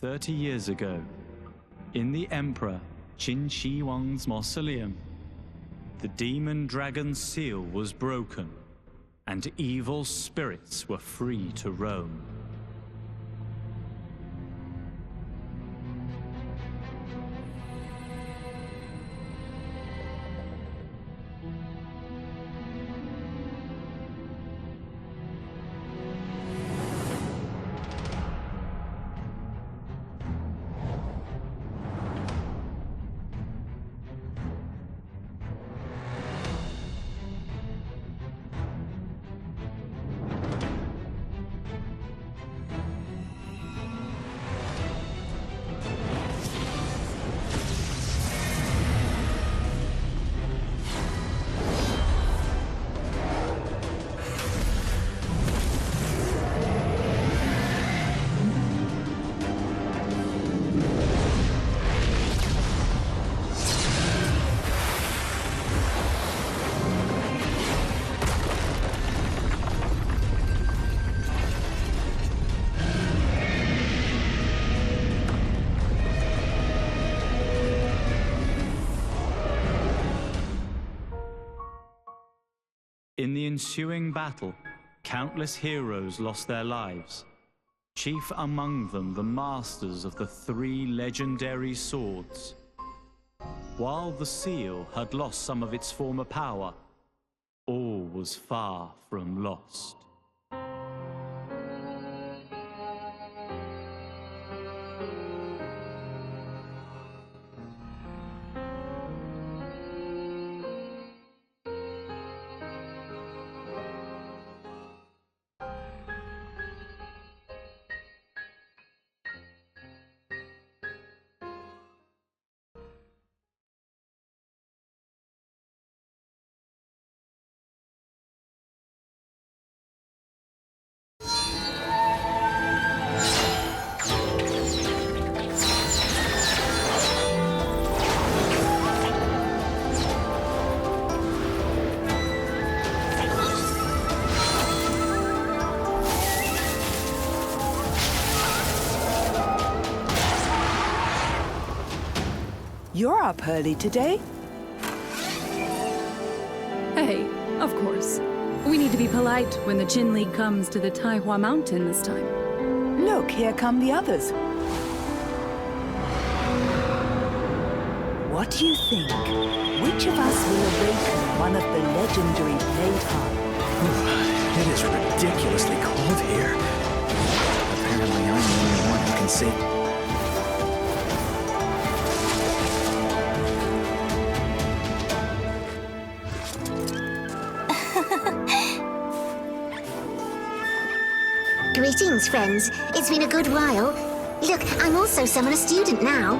30 years ago, in the Emperor Qin Shi Huang's mausoleum, the demon dragon's seal was broken, and evil spirits were free to roam. In the ensuing battle, countless heroes lost their lives, chief among them the masters of the 3 legendary swords. While the seal had lost some of its former power, all was far from lost. You're up early today? Hey, of course. We need to be polite when the Jin League comes to the Taihua Mountain this time. Look, here come the others. What do you think? Which of us will awaken one of the legendary blade hearts? It is ridiculously cold here. Apparently I'm the only one who can see. Greetings, friends. It's been a good while. Look, I'm also Summoner student now.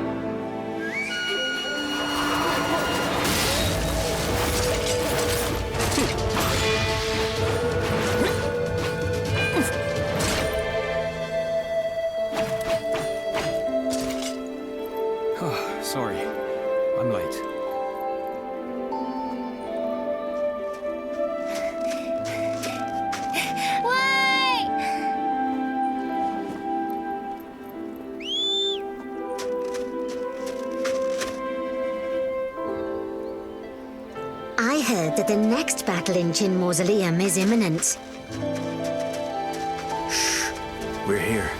Oh, sorry. I'm late. I heard that the next battle in Jin Mausoleum is imminent. Shh. We're here.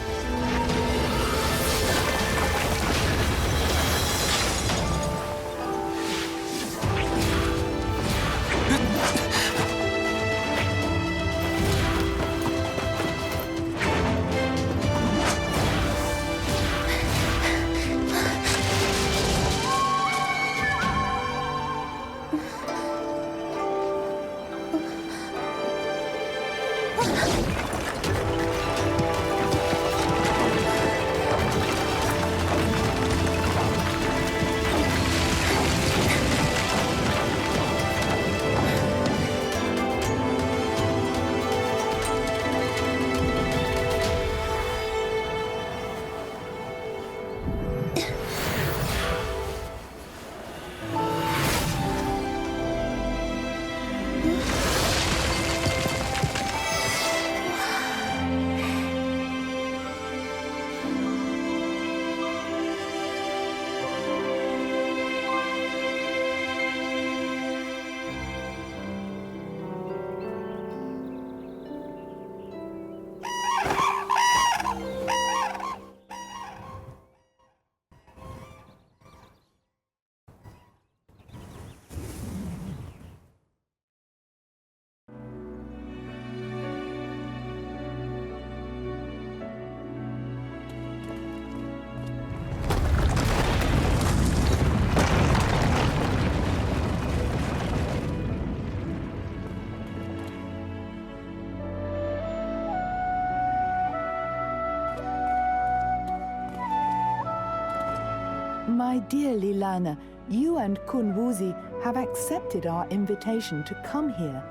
My dear Lilana, you and Kunwuzi have accepted our invitation to come here.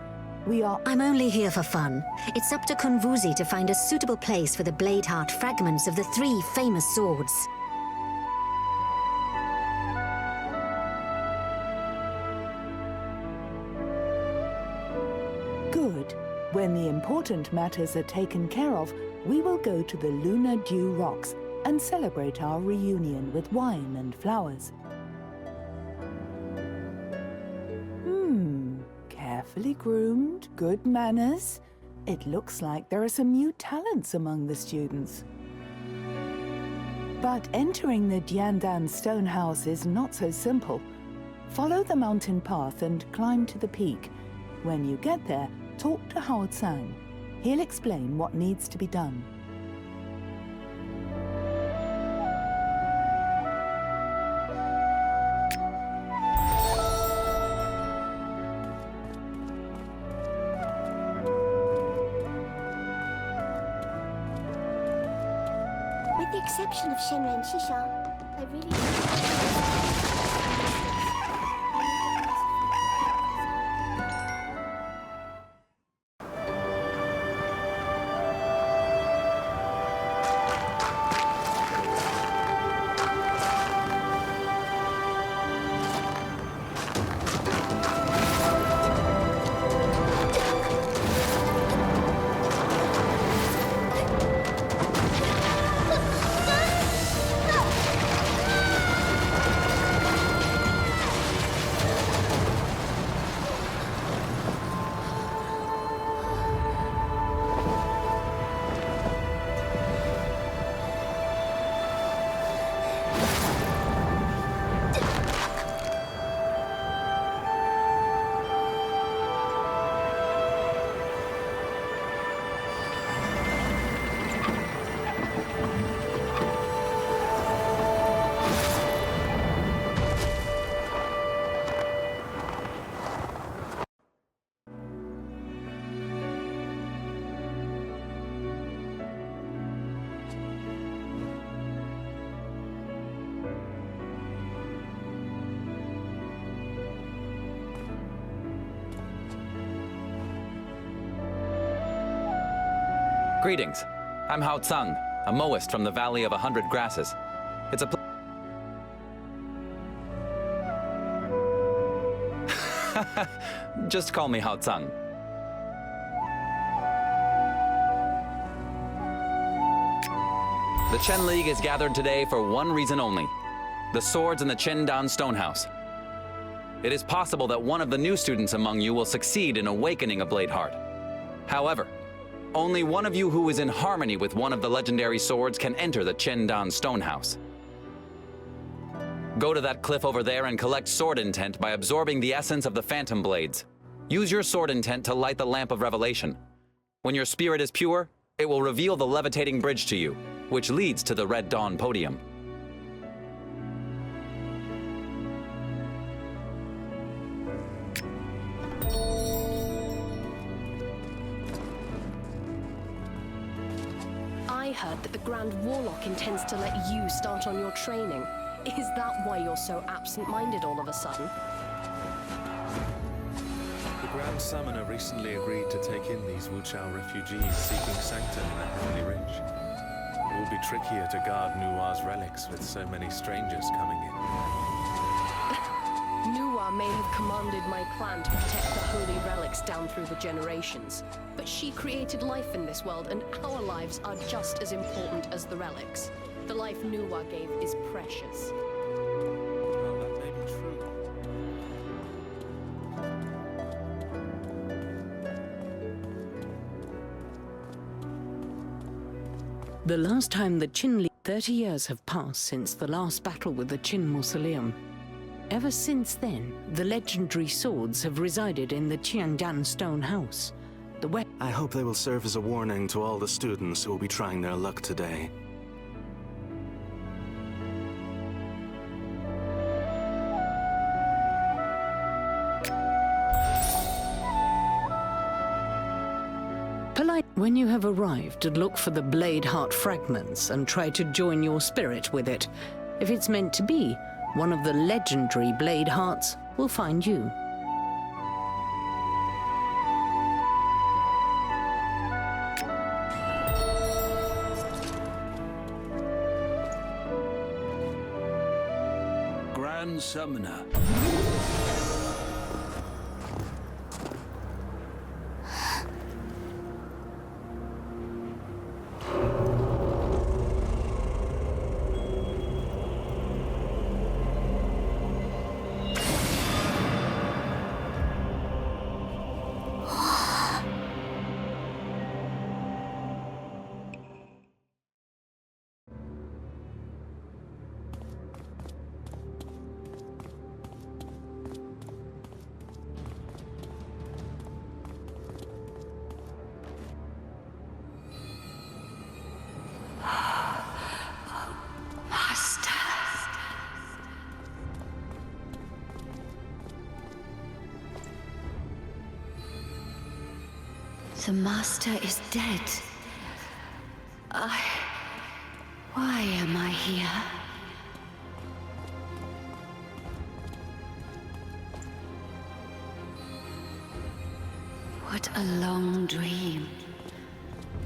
We are... I'm only here for fun. It's up to Kunwuzi to find a suitable place for the blade heart fragments of the 3 famous swords. Good. When the important matters are taken care of, we will go to the Lunar Dew Rocks and celebrate our reunion with wine and flowers. Carefully groomed, good manners. It looks like there are some new talents among the students. But entering the Diandan stone house is not so simple. Follow the mountain path and climb to the peak. When you get there, talk to Hao Tsang. He'll explain what needs to be done. With the exception of Shenren and Shisha, I really... Greetings. I'm Hao Tsang, a Moist from the Valley of 100 Grasses. It's a Just call me Hao Tsang. The Chen League is gathered today for one reason only: the swords in the Chendan Stonehouse. It is possible that one of the new students among you will succeed in awakening a blade heart. However, only one of you who is in harmony with one of the legendary swords can enter the Chendan Stonehouse. Go to that cliff over there and collect sword intent by absorbing the essence of the phantom blades. Use your sword intent to light the lamp of revelation. When your spirit is pure, it will reveal the levitating bridge to you, which leads to the Red Dawn podium. I heard that the Grand Warlock intends to let you start on your training. Is that why you're so absent-minded all of a sudden? The Grand Summoner recently agreed to take in these Wuchao refugees seeking sanctum in the Heavenly Ridge. It will be trickier to guard Nua's relics with so many strangers coming in. Nua may have commanded my clan to protect the holy relics down through the generations, but she created life in this world, and our lives are just as important as the relics. The life Nua gave is precious. Well, that may be true. The last time the Qin League... 30 years have passed since the last battle with the Qin Mausoleum. Ever since then, the legendary swords have resided in the Qiandan Stone House. I hope they will serve as a warning to all the students who will be trying their luck today. When you have arrived, look for the blade heart fragments and try to join your spirit with it. If it's meant to be, one of the legendary Blade Hearts will find you. Grand Summoner. The Master is dead. Why am I here? What a long dream.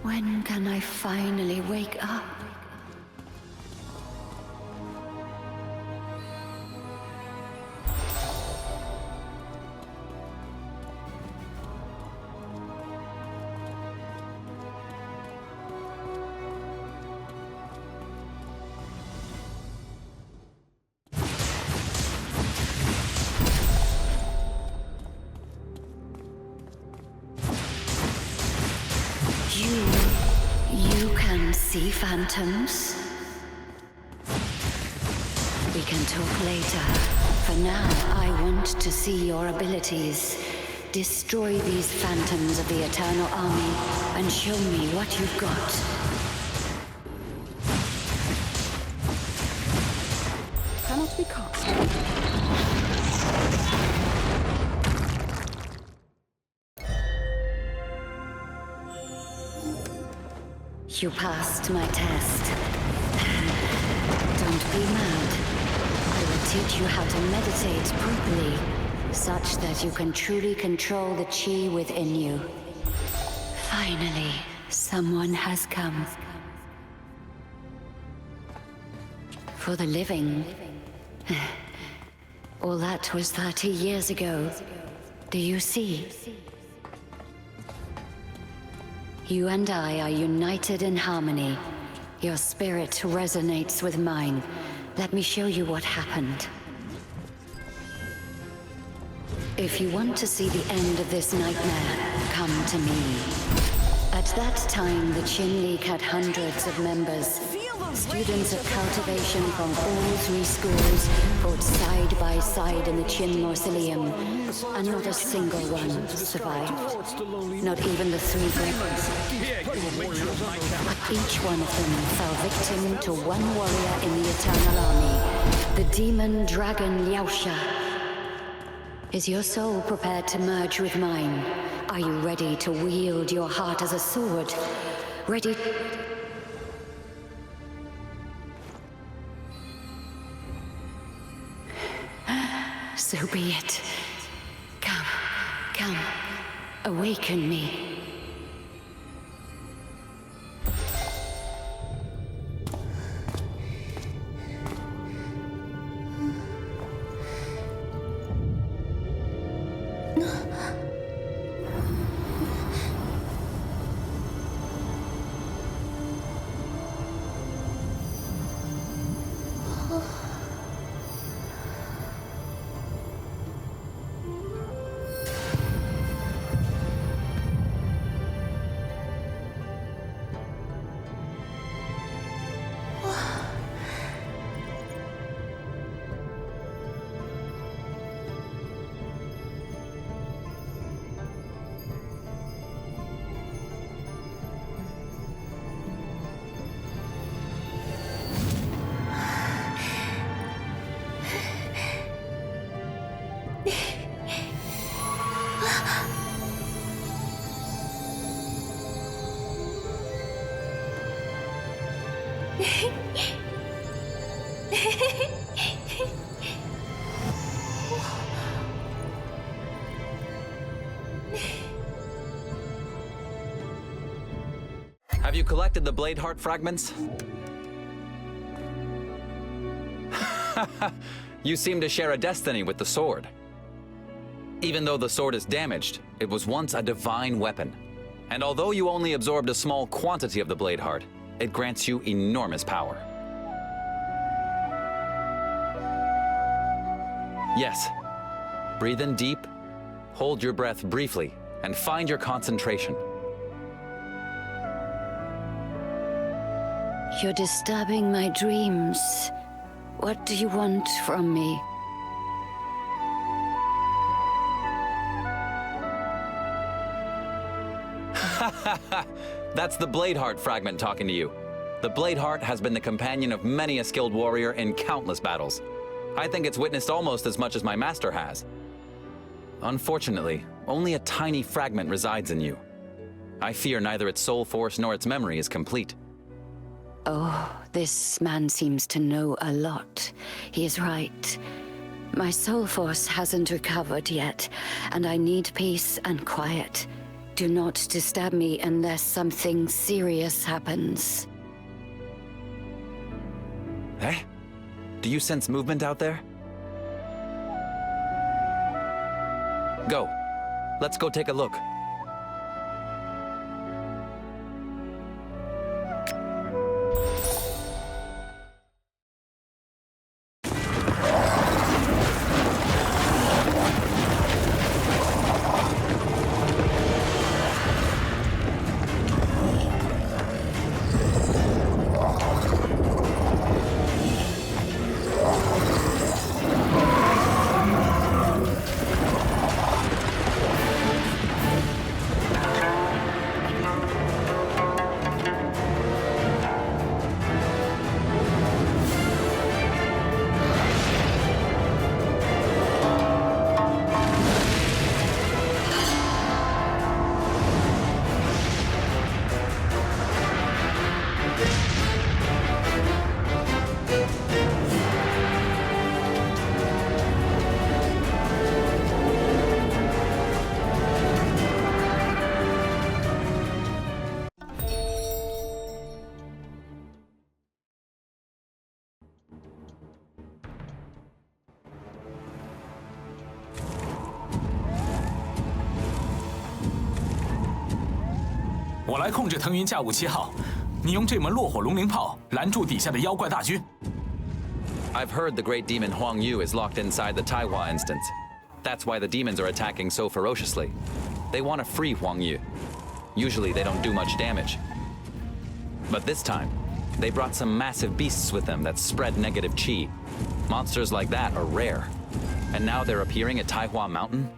When can I finally wake up? You can see phantoms? We can talk later. For now, I want to see your abilities. Destroy these phantoms of the Eternal Army and show me what you've got. Cannot be cast. You passed my test. Don't be mad. I will teach you how to meditate properly, such that you can truly control the chi within you. Finally, someone has come. For the living. All that was 30 years ago. Do you see? You and I are united in harmony. Your spirit resonates with mine. Let me show you what happened. If you want to see the end of this nightmare, come to me. At that time, the Qin League had hundreds of members. Students of cultivation from all three schools fought side by side in the Qin Mausoleum, and not a single one survived. Not even the three brothers. Each one of them fell victim to one warrior in the Eternal Army, the demon dragon Liaosha. Is your soul prepared to merge with mine? Are you ready to wield your heart as a sword? Ready? So be it. Come, awaken me. collected the blade heart fragments? You seem to share a destiny with the sword. Even though the sword is damaged, it was once a divine weapon. And although you only absorbed a small quantity of the blade heart, it grants you enormous power. Yes. Breathe in deep, hold your breath briefly, and find your concentration. You're disturbing my dreams. What do you want from me? That's the blade heart fragment talking to you. The blade heart has been the companion of many a skilled warrior in countless battles. I think it's witnessed almost as much as my master has. Unfortunately, only a tiny fragment resides in you. I fear neither its soul force nor its memory is complete. Oh, this man seems to know a lot. He is right. My soul force hasn't recovered yet, and I need peace and quiet. Do not disturb me unless something serious happens. Eh? Do you sense movement out there? Go. Let's go take a look.我来控制腾云驾雾7号，你用这门落火龙鳞炮拦住底下的妖怪大军。I've heard the great demon Huang Yu is locked inside the Taihua instance. That's why the demons are attacking so ferociously. They want to free Huang Yu. Usually they don't do much damage. But this time, they brought some massive beasts with them that spread negative chi. Monsters like that are rare. And now they're appearing at Taihua Mountain?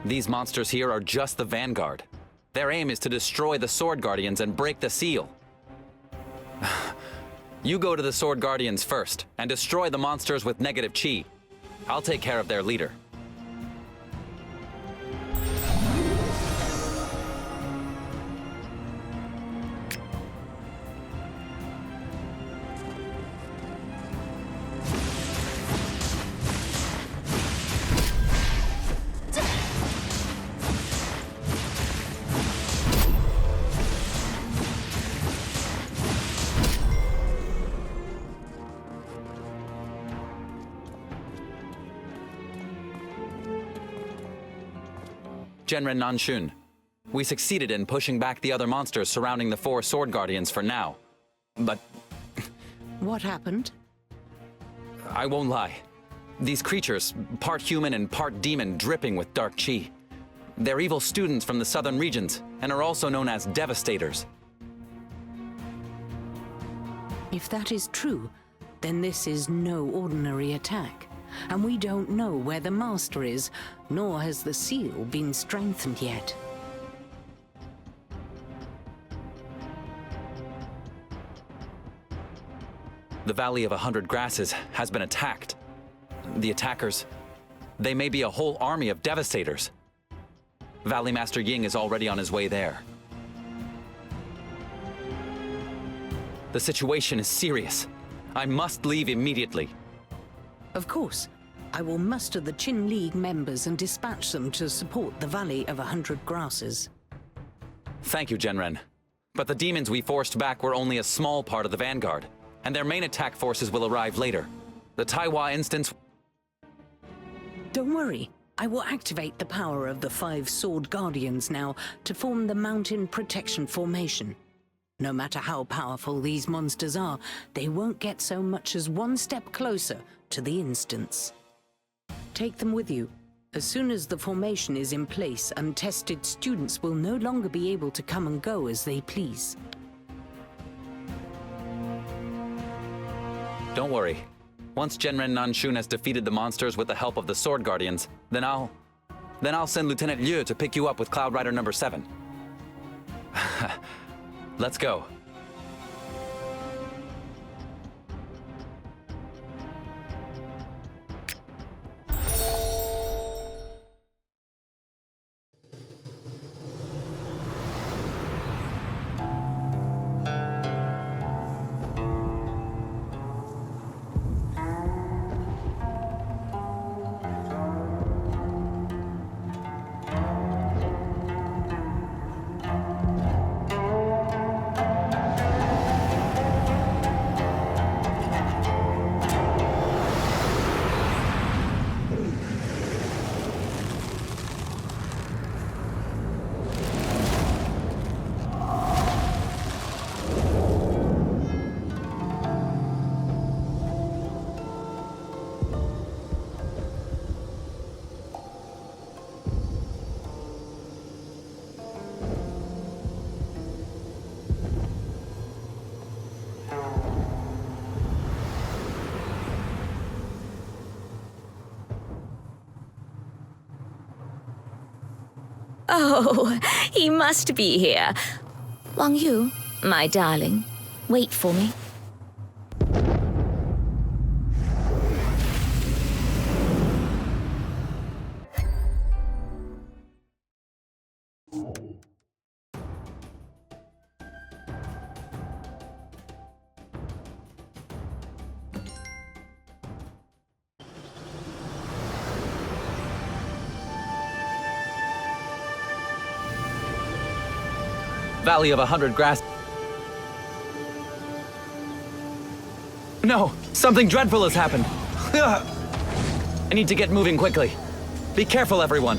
These monsters here are just the vanguard. Their aim is to destroy the Sword Guardians and break the seal. You go to the Sword Guardians first and destroy the monsters with negative chi. I'll take care of their leader. Genren Nanshun. We succeeded in pushing back the other monsters surrounding the 4 Sword Guardians for now. But... What happened? I won't lie. These creatures, part human and part demon dripping with dark chi. They're evil students from the southern regions and are also known as Devastators. If that is true, then this is no ordinary attack. And we don't know where the Master is, nor has the seal been strengthened yet. The Valley of 100 Grasses has been attacked. The attackers, they may be a whole army of Devastators. Valley Master Ying is already on his way there. The situation is serious. I must leave immediately. Of course. I will muster the Qin League members and dispatch them to support the Valley of 100 Grasses. Thank you, Genren. But the demons we forced back were only a small part of the vanguard, and their main attack forces will arrive later. The Taiwa instance... Don't worry. I will activate the power of the 5 Sword Guardians now to form the Mountain Protection Formation. No matter how powerful these monsters are, they won't get so much as one step closer to the instance. Take them with you. As soon as the formation is in place, untested students will no longer be able to come and go as they please. Don't worry. Once Genren Nanshun has defeated the monsters with the help of the Sword Guardians, then I'll send Lieutenant Liu to pick you up with Cloud Rider number 7. Let's go. Oh, he must be here. Wang Yu, my darling, wait for me. Valley of 100 Grass... No! Something dreadful has happened! I need to get moving quickly. Be careful, everyone.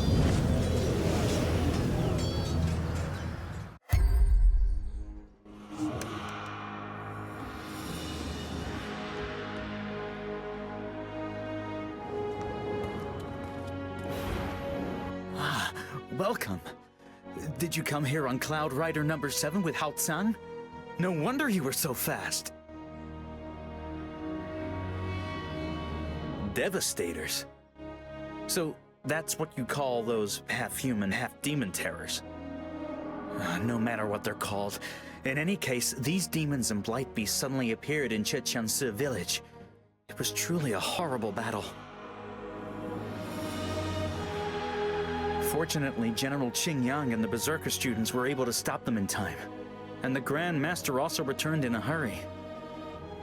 Welcome. Did you come here on Cloud Rider number 7 with Hao Tsang? No wonder you were so fast. Devastators. So that's what you call those half-human, half-demon terrors. No matter what they're called. In any case, these demons and blight beasts suddenly appeared in Cheqiansi village. It was truly a horrible battle. Fortunately, General Qingyang and the Berserker students were able to stop them in time. And the Grand Master also returned in a hurry.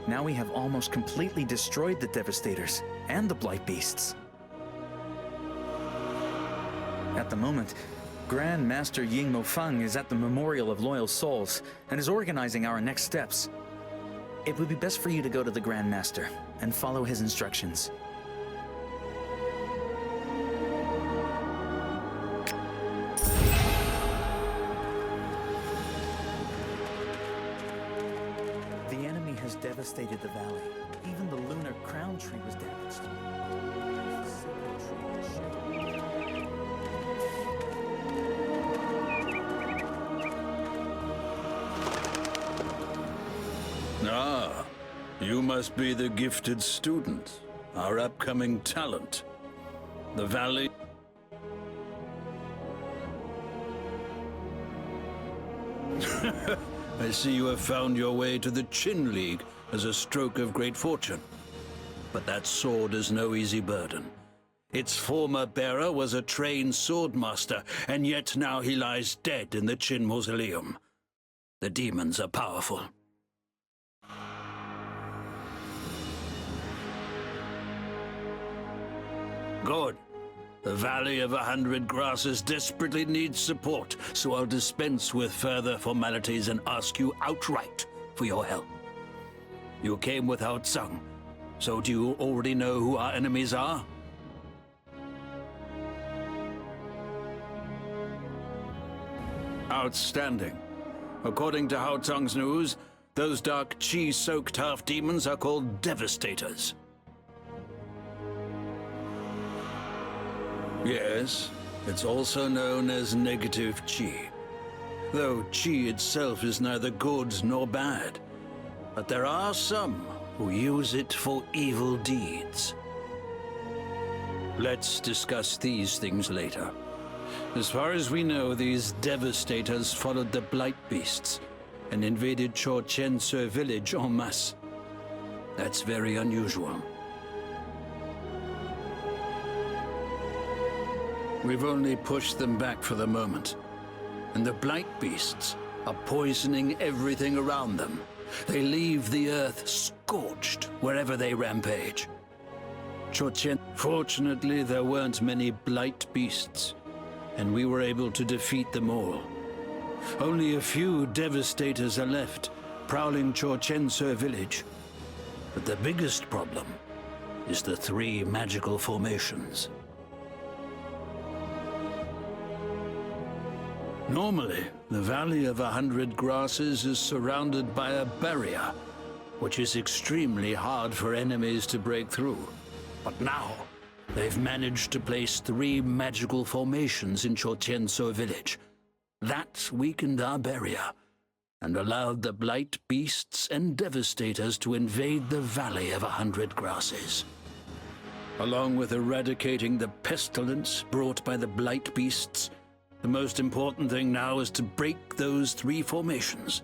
Now we have almost completely destroyed the Devastators and the Blight Beasts. At the moment, Grand Master Ying Mofeng is at the Memorial of Loyal Souls and is organizing our next steps. It would be best for you to go to the Grand Master and follow his instructions. Devastated the valley. Even the lunar crown tree was damaged. Ah, you must be the gifted student, our upcoming talent. The valley... I see you have found your way to the Qin League as a stroke of great fortune. But that sword is no easy burden. Its former bearer was a trained swordmaster, and yet now he lies dead in the Qin Mausoleum. The demons are powerful. Good. The Valley of 100 Grasses desperately needs support, so I'll dispense with further formalities and ask you outright for your help. You came without Tsang, so do you already know who our enemies are? Outstanding. According to Hao Tsang's news, those dark chi-soaked half-demons are called Devastators. Yes, it's also known as negative chi. Though chi itself is neither good nor bad. But there are some who use it for evil deeds. Let's discuss these things later. As far as we know, these Devastators followed the Blight Beasts and invaded Chorchense village en masse. That's very unusual. We've only pushed them back for the moment. And the Blight Beasts are poisoning everything around them. They leave the earth scorched wherever they rampage. Fortunately, there weren't many Blight Beasts, and we were able to defeat them all. Only a few Devastators are left, prowling Chorchense village. But the biggest problem is the 3 magical formations. Normally, the Valley of 100 Grasses is surrounded by a barrier, which is extremely hard for enemies to break through. But now, they've managed to place 3 magical formations in Chorchense village. That weakened our barrier, and allowed the Blight Beasts and Devastators to invade the Valley of 100 Grasses. Along with eradicating the pestilence brought by the Blight Beasts, the most important thing now is to break those 3 formations,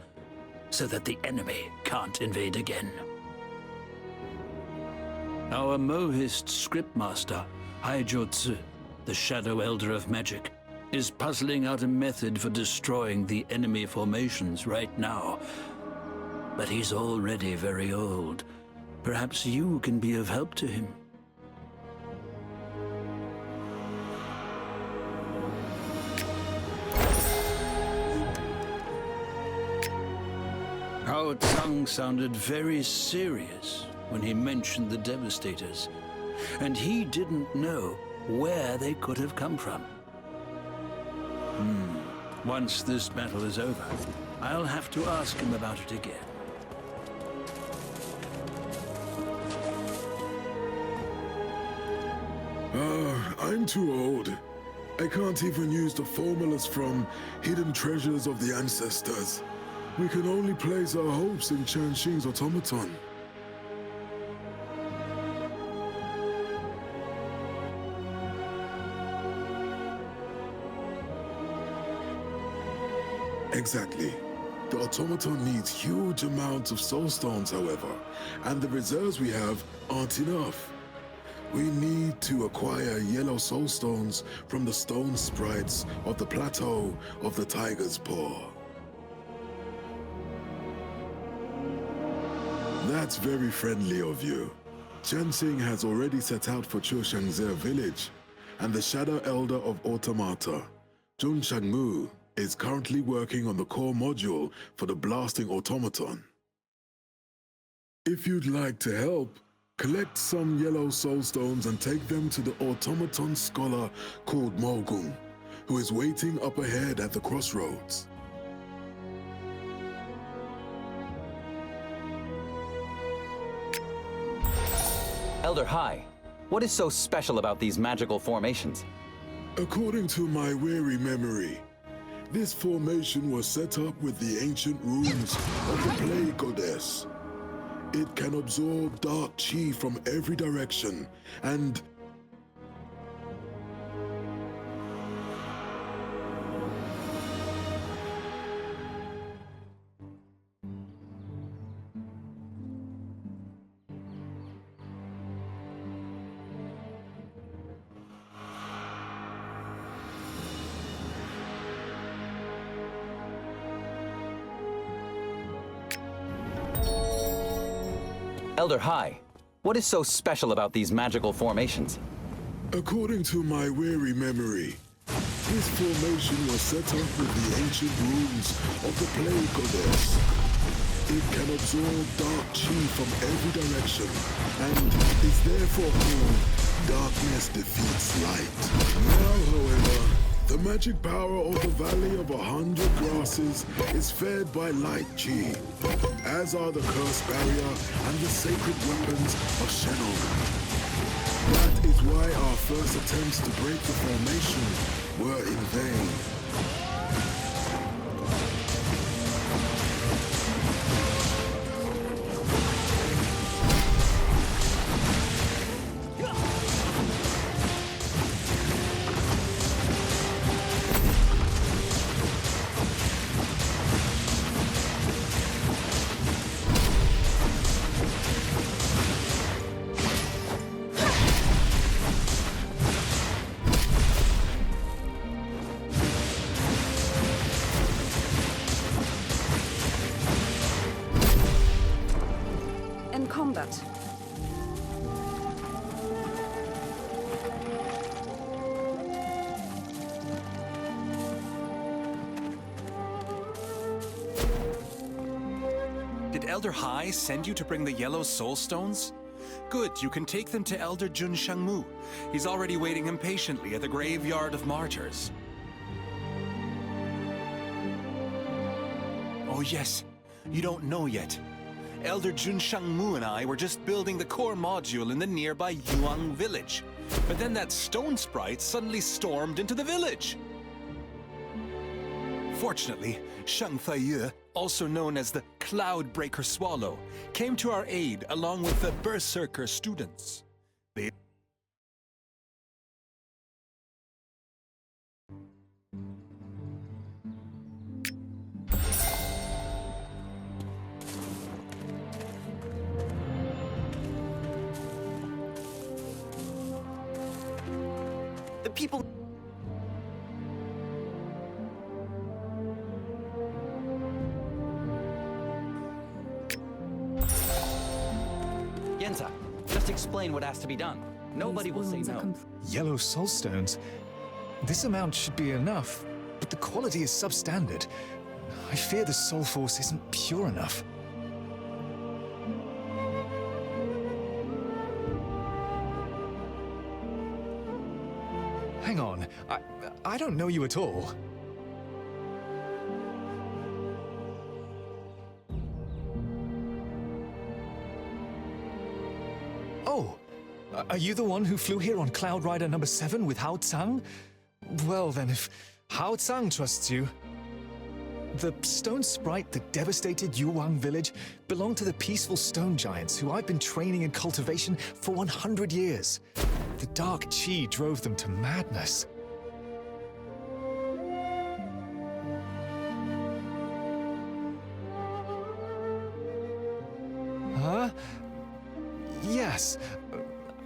so that the enemy can't invade again. Our Mohist scriptmaster, Haijotsu, the Shadow Elder of Magic, is puzzling out a method for destroying the enemy formations right now. But he's already very old. Perhaps you can be of help to him. Hao Tsang sounded very serious when he mentioned the Devastators, and he didn't know where they could have come from. Once this battle is over, I'll have to ask him about it again. I'm too old. I can't even use the formulas from Hidden Treasures of the Ancestors. We can only place our hopes in Chanxing's automaton. Exactly. The automaton needs huge amounts of soul stones, however, and the reserves we have aren't enough. We need to acquire yellow soul stones from the stone sprites of the plateau of the Tiger's Paw. That's very friendly of you. Chanxing has already set out for Churshangze village, and the Shadow Elder of Automata, Zhong Shangmu, is currently working on the core module for the blasting automaton. If you'd like to help, collect some yellow soul stones and take them to the automaton scholar called Mogung, who is waiting up ahead at the crossroads. Elder Hai, what is so special about these magical formations? According to my weary memory, this formation was set up with the ancient runes of the Plague Goddess. It can absorb dark chi from every direction, and Elder Hai, what is so special about these magical formations? According to my weary memory, this formation was set up with the ancient runes of the plague goddess. It can absorb dark chi from every direction, and is therefore called Darkness Defeats Light. Now, however, the magic power of the Valley of 100 Grasses is fed by light chi, as are the Curse Barrier and the sacred weapons of Shannon. That is why our first attempts to break the formation were in vain. Combat. Did Elder Hai send you to bring the yellow soul stones? Good, you can take them to Elder Jun Shangmu. He's already waiting impatiently at the Graveyard of Martyrs. Oh yes, you don't know yet. Elder Jun Shangmu and I were just building the core module in the nearby Yuang village. But then that stone sprite suddenly stormed into the village. Fortunately, Shang Feiyu, also known as the Cloudbreaker Swallow, came to our aid along with the Berserker students. They people. Yenza, just explain what has to be done. Nobody will say no. Yellow soul stones? This amount should be enough, but the quality is substandard. I fear the soul force isn't pure enough. Hang on, I don't know you at all. Oh, are you the one who flew here on Cloud Rider number 7 with Hao Tsang? Well then, if Hao Tsang trusts you... The stone sprite that devastated Yuang village belonged to the peaceful stone giants who I've been training in cultivation for 100 years. The dark chi drove them to madness. Huh? Yes,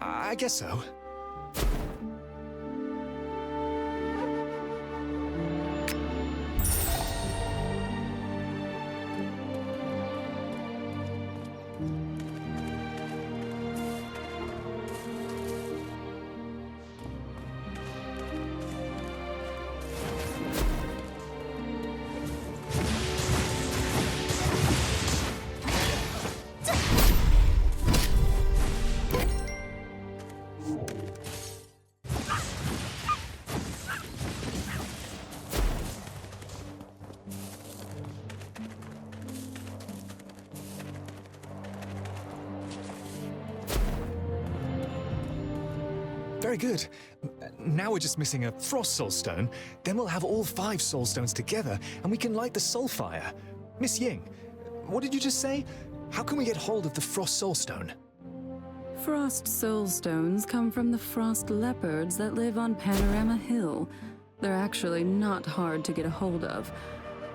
I guess so. Very good. Now we're just missing a Frost Soul Stone. Then we'll have all 5 Soul Stones together, and we can light the Soul Fire. Miss Ying, what did you just say? How can we get hold of the Frost Soul Stone? Frost Soul Stones come from the frost leopards that live on Panorama Hill. They're actually not hard to get a hold of.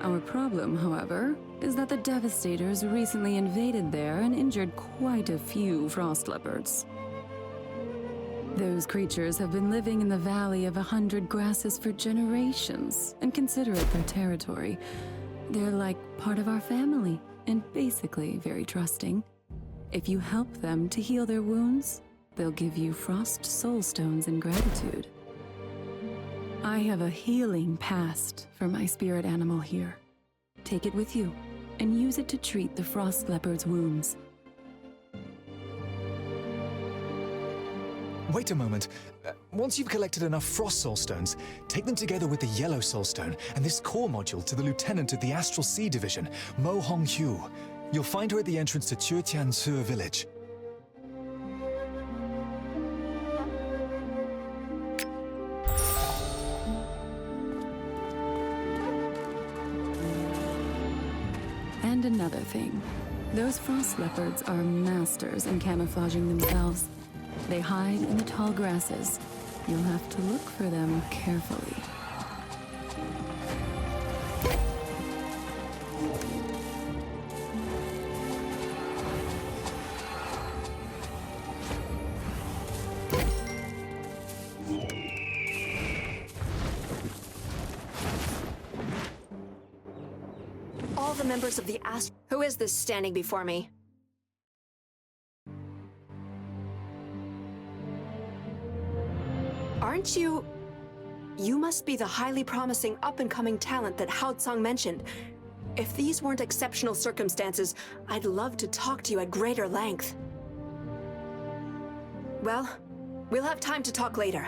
Our problem, however, is that the Devastators recently invaded there and injured quite a few frost leopards. Those creatures have been living in the Valley of 100 Grasses for generations and consider it their territory. They're like part of our family and basically very trusting. If you help them to heal their wounds, They'll give you frost soulstones in gratitude. I have a healing past for my spirit animal here. Take it with you, and use it to treat the frost leopard's wounds. Wait a moment. Once you've collected enough frost soulstones, take them together with the yellow soulstone and this core module to the lieutenant of the Astral Sea Division, Mo Honghu. You'll find her at the entrance to Tiansu village. And another thing. Those frost leopards are masters in camouflaging themselves. They hide in the tall grasses. You'll have to look for them carefully. All the members of the Who is this standing before me? Aren't you... You must be the highly promising up-and-coming talent that Hao Tsang mentioned. If these weren't exceptional circumstances, I'd love to talk to you at greater length. Well, we'll have time to talk later.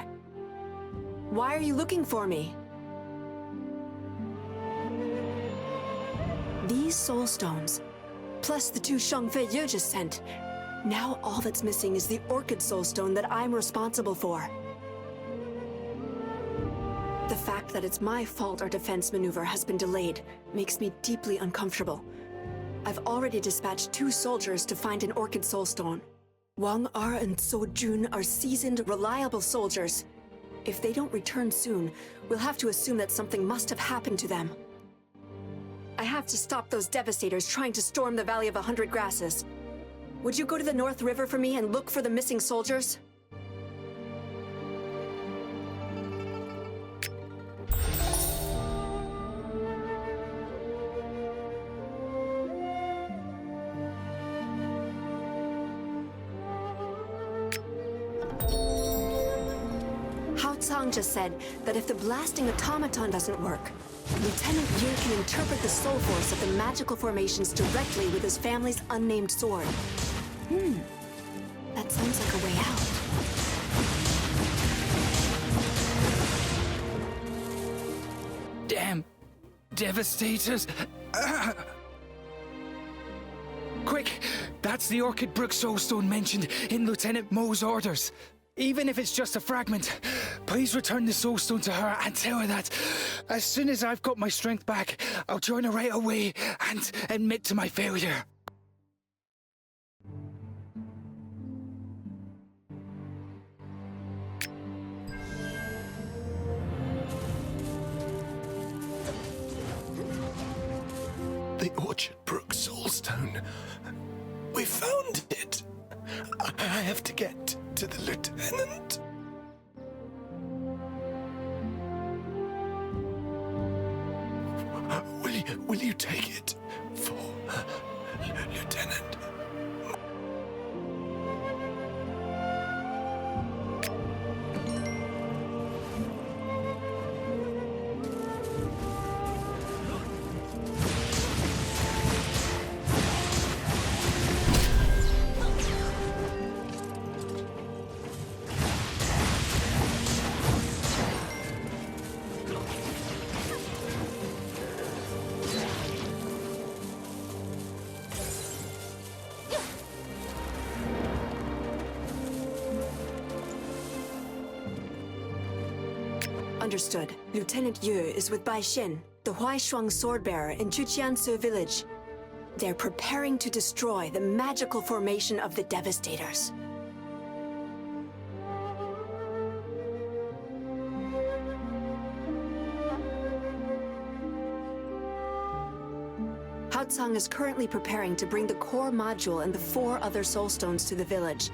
Why are you looking for me? These soul stones, plus the 2 Shangfei Ye just sent. Now all that's missing is the Orchid Soulstone that I'm responsible for. The fact that it's my fault our defense maneuver has been delayed makes me deeply uncomfortable. I've already dispatched 2 soldiers to find an Orchid Soulstone. Wang Er and So Jun are seasoned, reliable soldiers. If they don't return soon, we'll have to assume that something must have happened to them. I have to stop those devastators trying to storm the Valley of 100 Grasses. Would you go to the North River for me and look for the missing soldiers? Hao Tsang just said that if the blasting automaton doesn't work, Lieutenant Ye can interpret the soul force of the magical formations directly with his family's unnamed sword. That sounds like a way out. Damn devastators! Quick! That's the Orchid Brook Soulstone mentioned in Lieutenant Mo's orders. Even if it's just a fragment, please return the soulstone to her and tell her that as soon as I've got my strength back, I'll join her right away and admit to my failure. The Orchid Brook Soulstone. We found it. I have to get to the lieutenant. Will you take it for Lieutenant? Understood. Lieutenant Ye is with Bai Xin, the Huaishuang swordbearer in Chuqiansu village. They're preparing to destroy the magical formation of the Devastators. Hao Tsang is currently preparing to bring the core module and the 4 other soulstones to the village.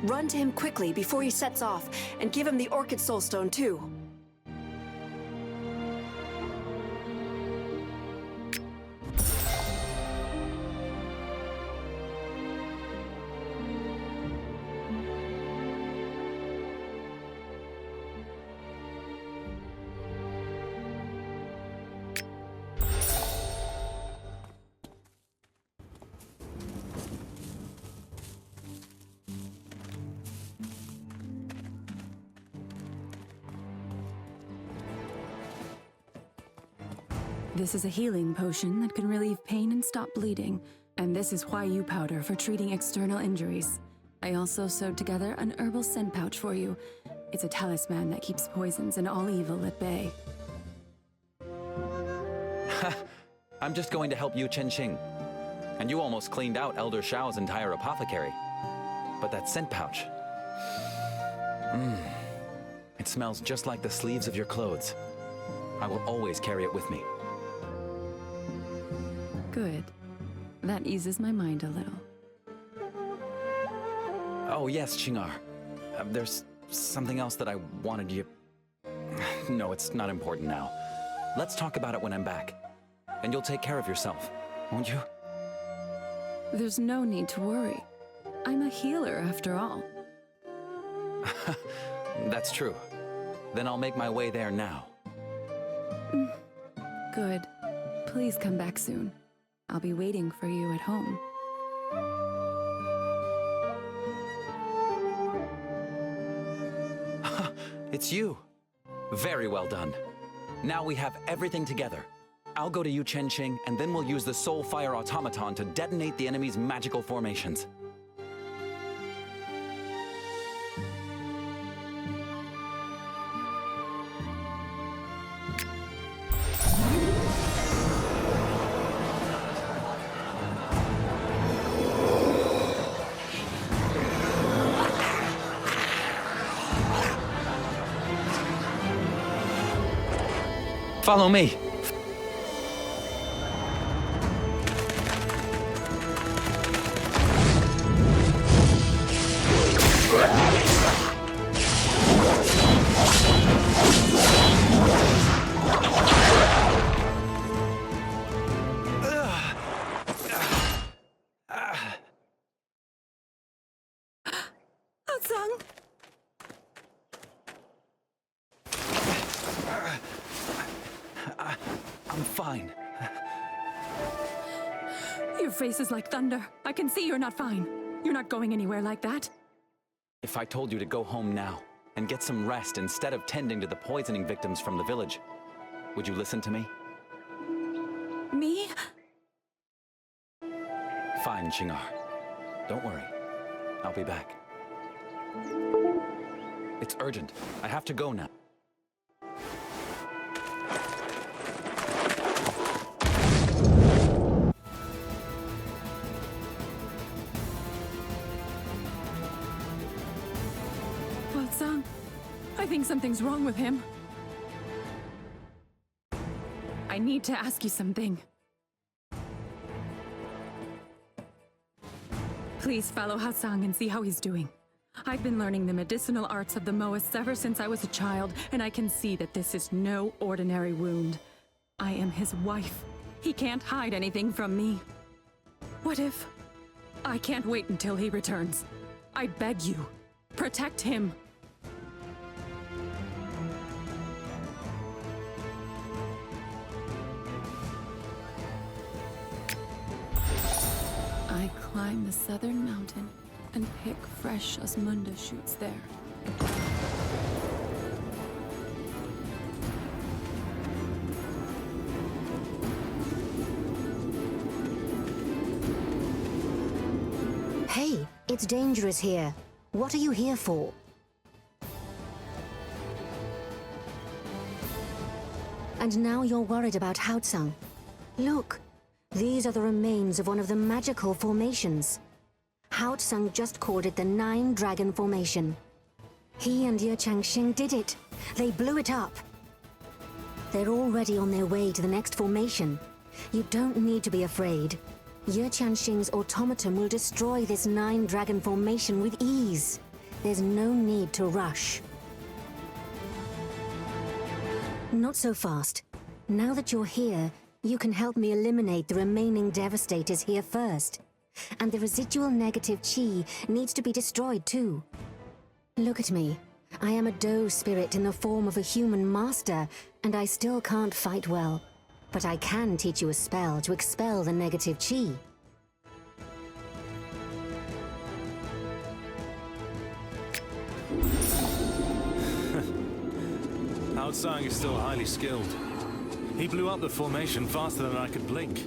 Run to him quickly before he sets off, and give him the Orchid Soulstone too. This is a healing potion that can relieve pain and stop bleeding. And this is Huayu powder for treating external injuries. I also sewed together an herbal scent pouch for you. It's a talisman that keeps poisons and all evil at bay. I'm just going to help you Chenxing. And you almost cleaned out Elder Shao's entire apothecary. But that scent pouch... It smells just like the sleeves of your clothes. I will always carry it with me. Good. That eases my mind a little. Oh yes, Qing'er. There's something else that I wanted you... No, it's not important now. Let's talk about it when I'm back. And you'll take care of yourself, won't you? There's no need to worry. I'm a healer after all. That's true. Then I'll make my way there now. Good. Please come back soon. I'll be waiting for you at home. It's you. Very well done. Now we have everything together. I'll go to Yu Chenxing, and then we'll use the Soul Fire Automaton to detonate the enemy's magical formations. Follow me. I'm fine. Your face is like thunder. I can see you're not fine. You're not going anywhere like that. If I told you to go home now and get some rest instead of tending to the poisoning victims from the village, would you listen to me? Me? Fine, Qing'er. Don't worry. I'll be back. It's urgent. I have to go now. Well-sung, I think something's wrong with him. I need to ask you something. Please follow Hatsang and see how he's doing. I've been learning the medicinal arts of the Moists ever since I was a child, and I can see that this is no ordinary wound. I am his wife. He can't hide anything from me. What if... I can't wait until he returns. I beg you, protect him. I climb the southern mountain and pick fresh osmunda shoots there. Hey, it's dangerous here. What are you here for? And now you're worried about Haotsang. Look, these are the remains of one of the magical formations. Haotsang just called it the 9 Dragon Formation. He and Ye Changxing did it. They blew it up. They're already on their way to the next formation. You don't need to be afraid. Ye Changxing's automaton will destroy this 9 Dragon Formation with ease. There's no need to rush. Not so fast. Now that you're here, you can help me eliminate the remaining Devastators here first. And the residual negative chi needs to be destroyed too. Look at me. I am a doe spirit in the form of a human master, and I still can't fight well. But I can teach you a spell to expel the negative chi. Haotsang is still highly skilled. He blew up the formation faster than I could blink.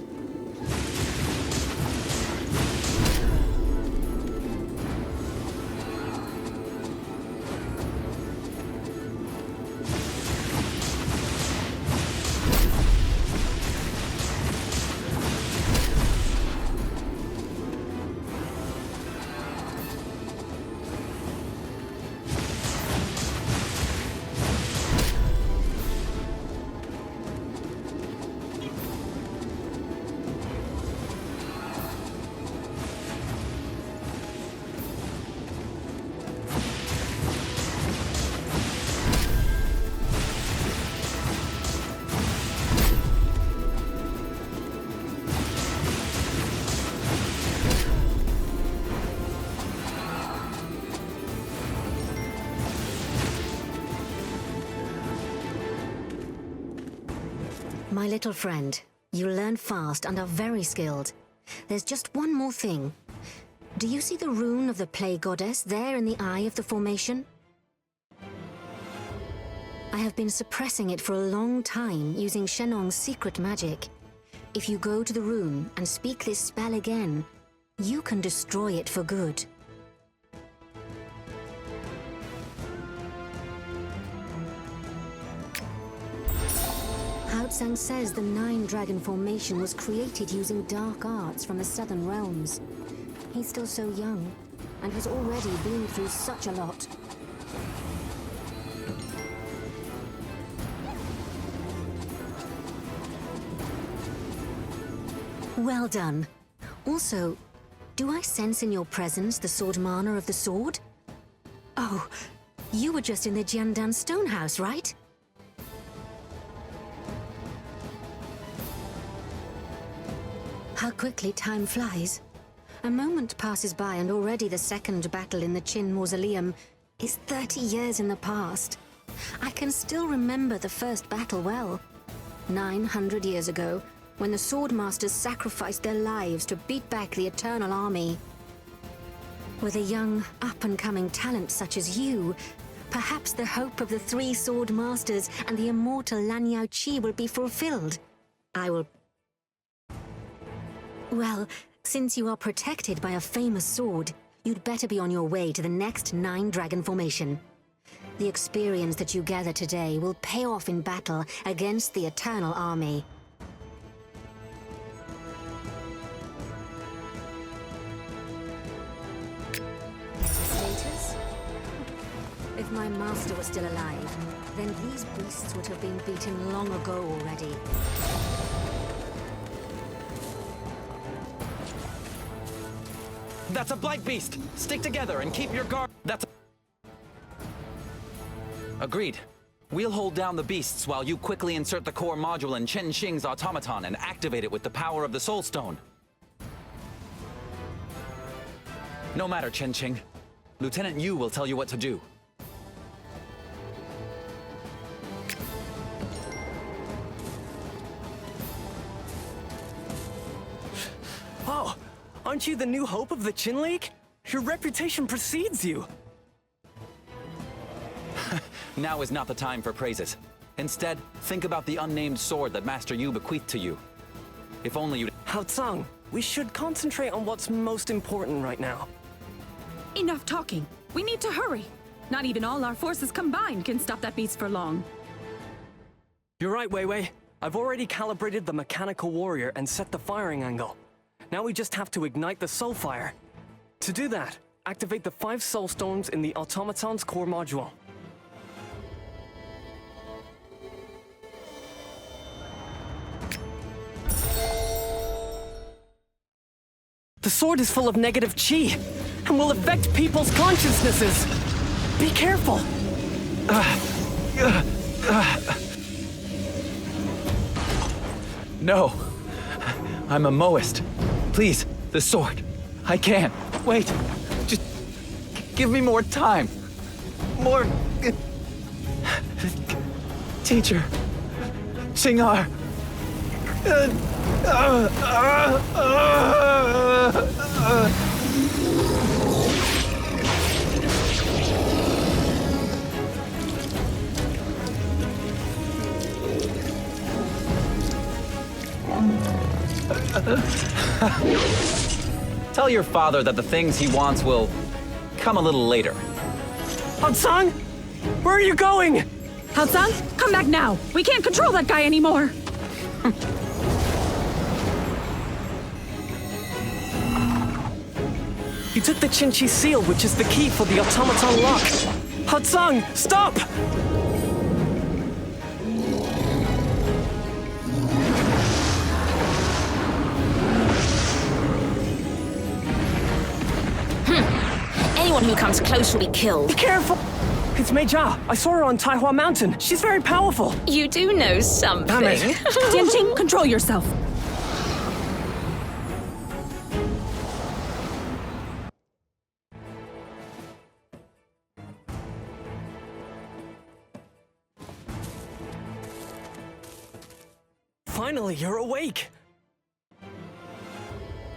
My little friend, you learn fast and are very skilled. There's just one more thing. Do you see the rune of the Plague Goddess there in the eye of the formation? I have been suppressing it for a long time using Shenong's secret magic. If you go to the rune and speak this spell again, you can destroy it for good. Haotsang says the 9-dragon formation was created using dark arts from the southern realms. He's still so young, and has already been through such a lot. Well done. Also, do I sense in your presence the sword mana of the sword? Oh, you were just in the Jiandan Stonehouse, right? How quickly time flies. A moment passes by and already the second battle in the Qin Mausoleum is 30 years in the past. I can still remember the first battle well. 900 years ago, when the Swordmasters sacrificed their lives to beat back the Eternal Army. With a young, up-and-coming talent such as you, perhaps the hope of the 3 Swordmasters and the immortal Lan Yaoqi will be fulfilled. Well, since you are protected by a famous sword, you'd better be on your way to the next 9-dragon formation. The experience that you gather today will pay off in battle against the Eternal Army. Status? If my master was still alive, then these beasts would have been beaten long ago already. That's a blight beast! Stick together and keep your guard. Agreed. We'll hold down the beasts while you quickly insert the core module in Chen Xing's automaton and activate it with the power of the Soul Stone. No matter, Chen Xing. Lieutenant Yu will tell you what to do. Oh! Aren't you the new hope of the Qin League? Your reputation precedes you. Now is not the time for praises. Instead, think about the unnamed sword that Master Yu bequeathed to you. If only you— Haotsang, we should concentrate on what's most important right now. Enough talking. We need to hurry. Not even all our forces combined can stop that beast for long. You're right, Wei Wei. I've already calibrated the mechanical warrior and set the firing angle. Now we just have to ignite the soul fire. To do that, activate the 5 soul stones in the automaton's core module. The sword is full of negative qi, and will affect people's consciousnesses. Be careful! No! I'm a Moist. Please, the sword. I can't. Wait. Just give me more time. More... Teacher. Xingar. Tell your father that the things he wants will come a little later. Hatsang? Where are you going? Hatsang, come back now. We can't control that guy anymore. You took the Qinchi seal, which is the key for the automaton lock. Hatsang, stop! Anyone who comes close will be killed. Be careful! It's Mei Jia. I saw her on Taihua Mountain. She's very powerful. You do know something. Damn it. Tianqing, control yourself. Finally, you're awake!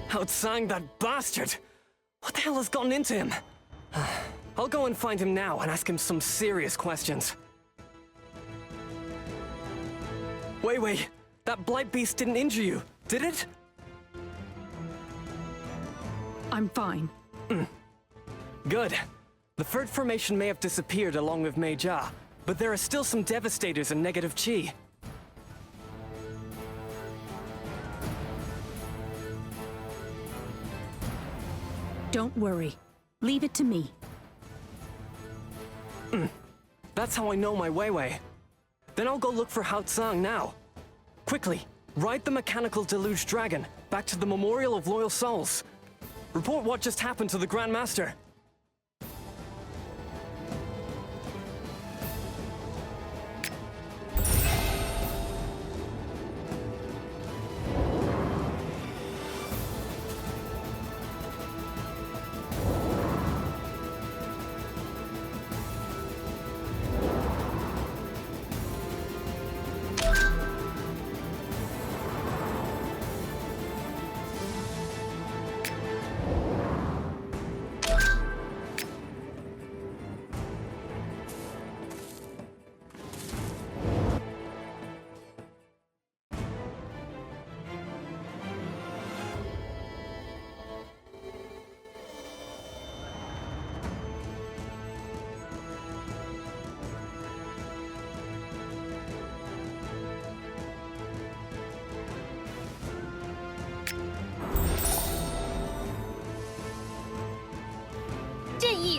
Hatsang, that bastard! What the hell has gotten into him? I'll go and find him now and ask him some serious questions. Wait, that blight beast didn't injure you, did it? I'm fine. Good. The third formation may have disappeared along with Mei Jia, but there are still some devastators and negative chi. Don't worry. Leave it to me. That's how I know my Wei. Then I'll go look for Hatsang now. Quickly, ride the mechanical deluge dragon back to the Memorial of Loyal Souls. Report what just happened to the Grand Master.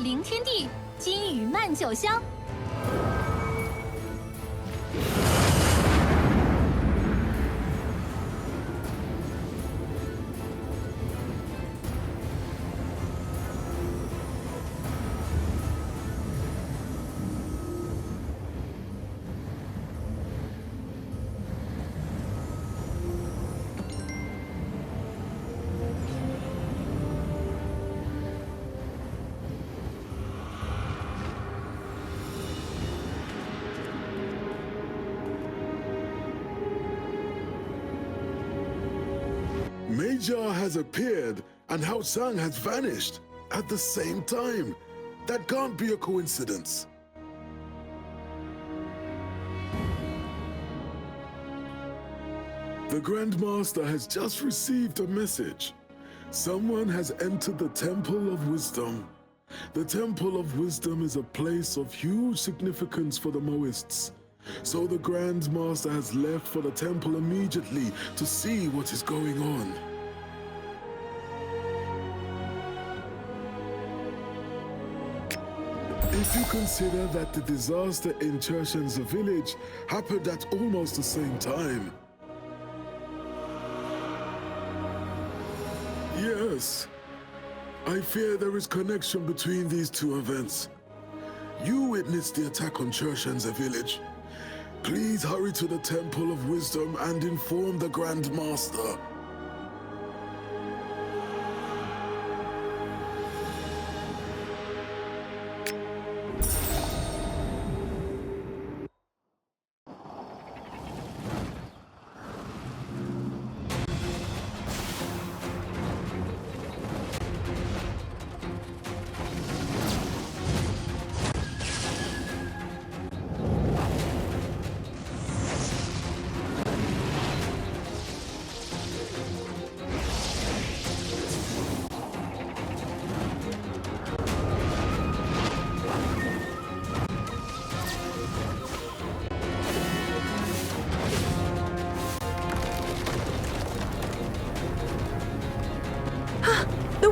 灵天地，金羽漫酒香。Mei Jia has appeared and Hatsang has vanished at the same time. That can't be a coincidence. The Grand Master has just received a message. Someone has entered the Temple of Wisdom. The Temple of Wisdom is a place of huge significance for the Moists. So the Grand Master has left for the temple immediately to see what is going on. If you consider that the disaster in Chershen's village happened at almost the same time. Yes, I fear there is connection between these two events. You witnessed the attack on Chershen's village. Please hurry to the Temple of Wisdom and inform the Grand Master.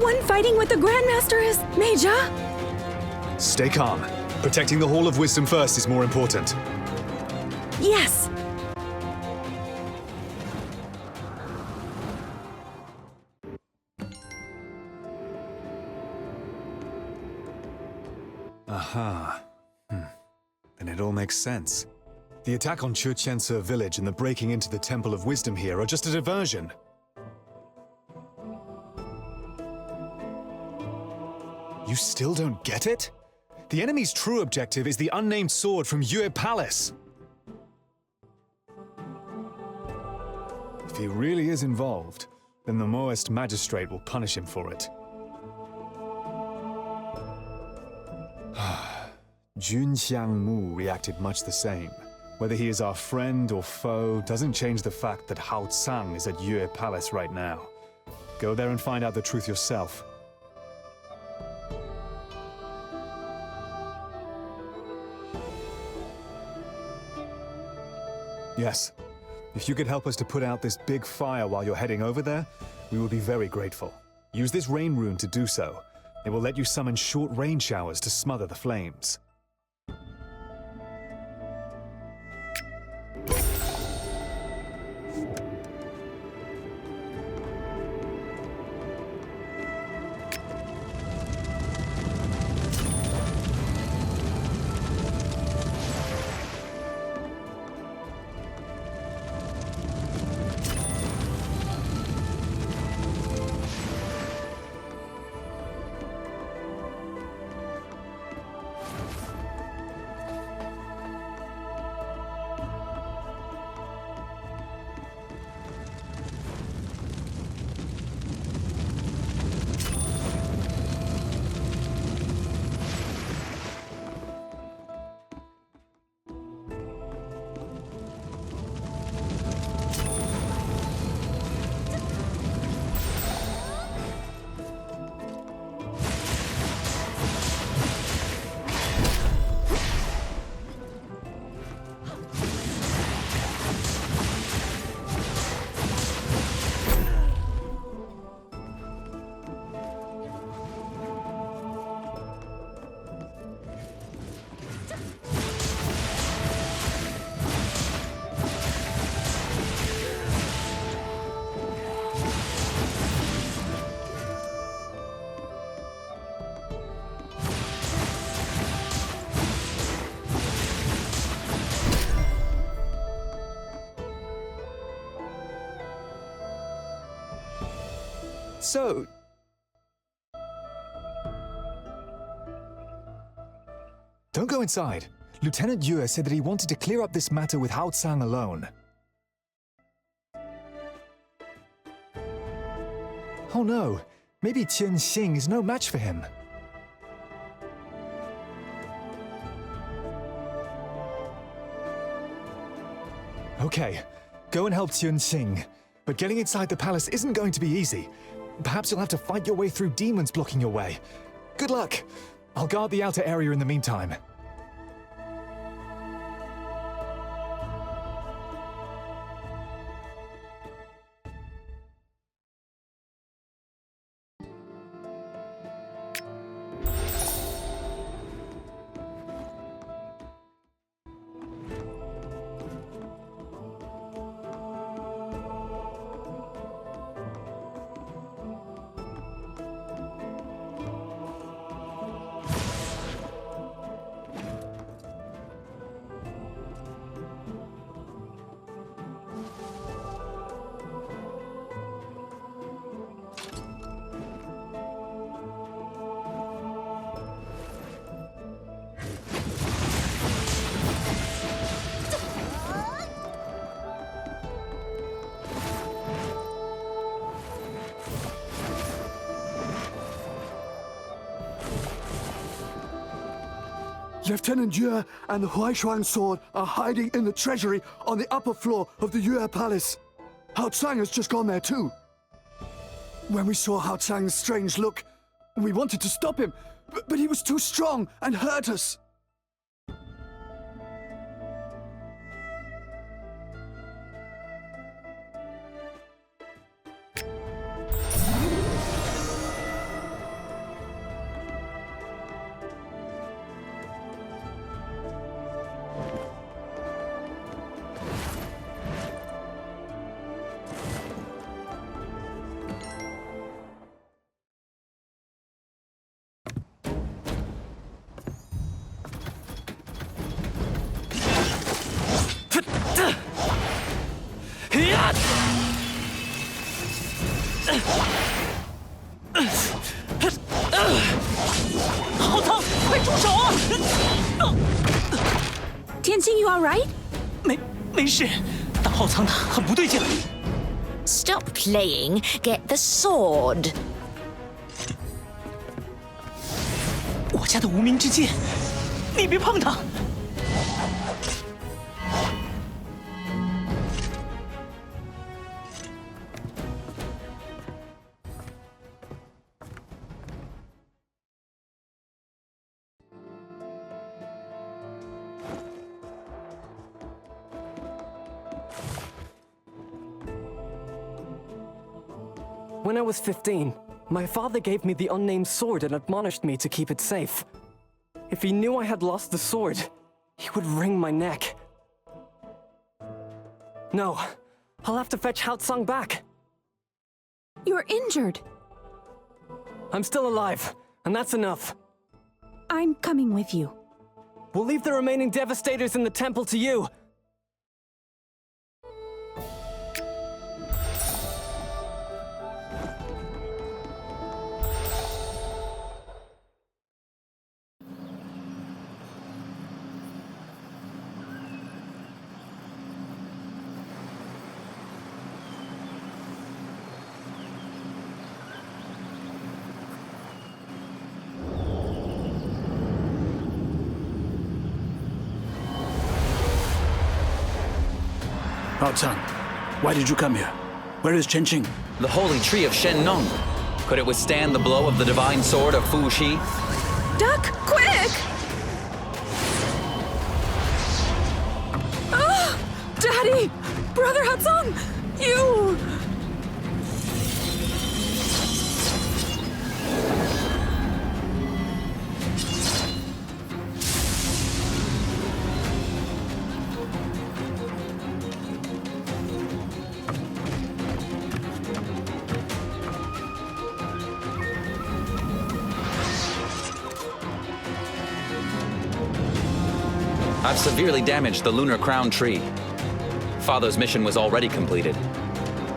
one fighting with the Grandmaster is Major? Stay calm. Protecting the Hall of Wisdom first is more important. Yes. Aha. Then it all makes sense. The attack on Chuchense village and the breaking into the Temple of Wisdom here are just a diversion. You still don't get it? The enemy's true objective is the Unnamed Sword from Yue Palace. If he really is involved, then the Maoist magistrate will punish him for it. Jun Xiangmu reacted much the same. Whether he is our friend or foe doesn't change the fact that Hao Tsang is at Yue Palace right now. Go there and find out the truth yourself. Yes. If you could help us to put out this big fire while you're heading over there, we would be very grateful. Use this rain rune to do so. It will let you summon short rain showers to smother the flames. So... Don't go inside. Lieutenant Yue said that he wanted to clear up this matter with Hao Tsang alone. Oh no, maybe Qian Xing is no match for him. Okay, go and help Qian Xing. But getting inside the palace isn't going to be easy. Perhaps you'll have to fight your way through demons blocking your way. Good luck! I'll guard the outer area in the meantime. Lieutenant Yue and the Huaishuang sword are hiding in the treasury on the upper floor of the Yue Palace. Hao Tsang has just gone there too. When we saw Hao Tsang's strange look, we wanted to stop him, but he was too strong and hurt us. Tianqing, you all right? 没事，大号仓他很不对劲。 Stop playing. Get the sword. 我家的无名之剑，你别碰它。 When I was 15, my father gave me the Unnamed Sword and admonished me to keep it safe. If he knew I had lost the sword, he would wring my neck. No, I'll have to fetch Haotsang back. You're injured. I'm still alive, and that's enough. I'm coming with you. We'll leave the remaining Devastators in the temple to you. Haotsang, why did you come here? Where is Qianqing? The holy tree of Shennong. Could it withstand the blow of the divine sword of Fu Shi? Duck, quick! Ah! Daddy! Brother Haotsang! You! I've severely damaged the Lunar Crown tree. Father's mission was already completed.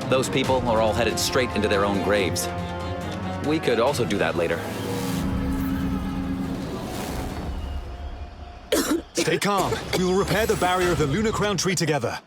Those people are all headed straight into their own graves. We could also do that later. Stay calm. We will repair the barrier of the Lunar Crown tree together.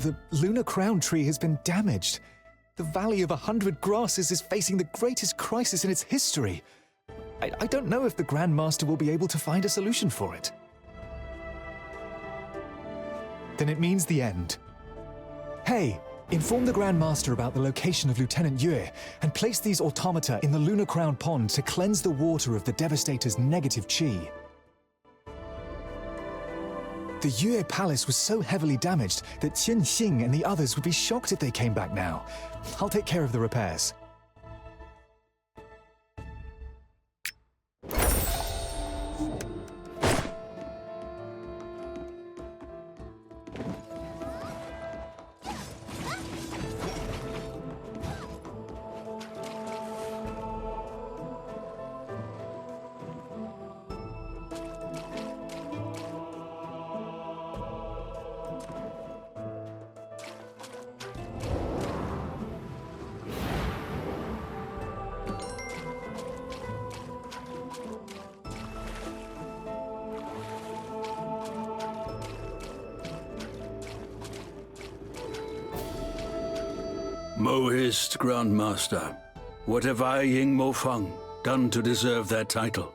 The Lunar Crown tree has been damaged. The Valley of 100 Grasses is facing the greatest crisis in its history. I don't know if the Grand Master will be able to find a solution for it. Then it means the end. Hey, inform the Grand Master about the location of Lieutenant Yue and place these automata in the Lunar Crown Pond to cleanse the water of the Devastator's negative chi. The Yue Palace was so heavily damaged that Tianqing and the others would be shocked if they came back now. I'll take care of the repairs. Mohist, Grandmaster. What have I, Ying Mo Feng, done to deserve that title?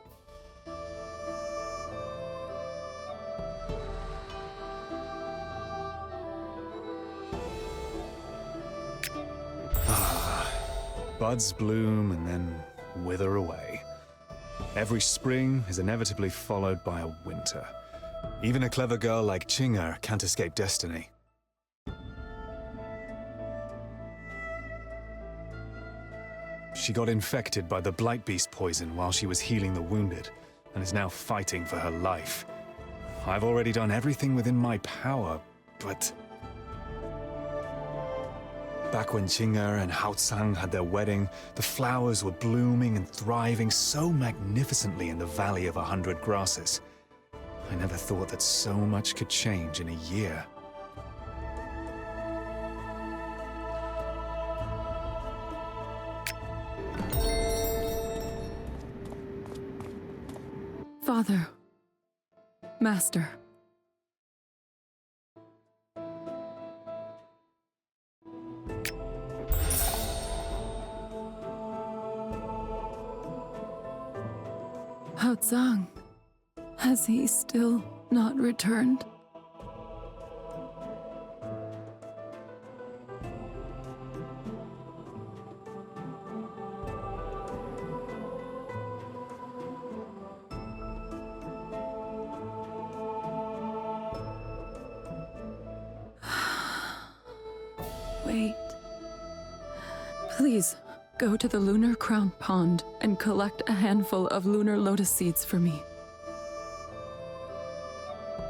Buds bloom and then wither away. Every spring is inevitably followed by a winter. Even a clever girl like Qing'er can't escape destiny. She got infected by the Blight Beast poison while she was healing the wounded, and is now fighting for her life. I've already done everything within my power, but... Back when Qing'er and Haotsang had their wedding, the flowers were blooming and thriving so magnificently in the Valley of 100 Grasses. I never thought that so much could change in a year. Father. Master. Haotsang, has he still not returned? Wait. Please, go to the Lunar Crown Pond and collect a handful of lunar lotus seeds for me.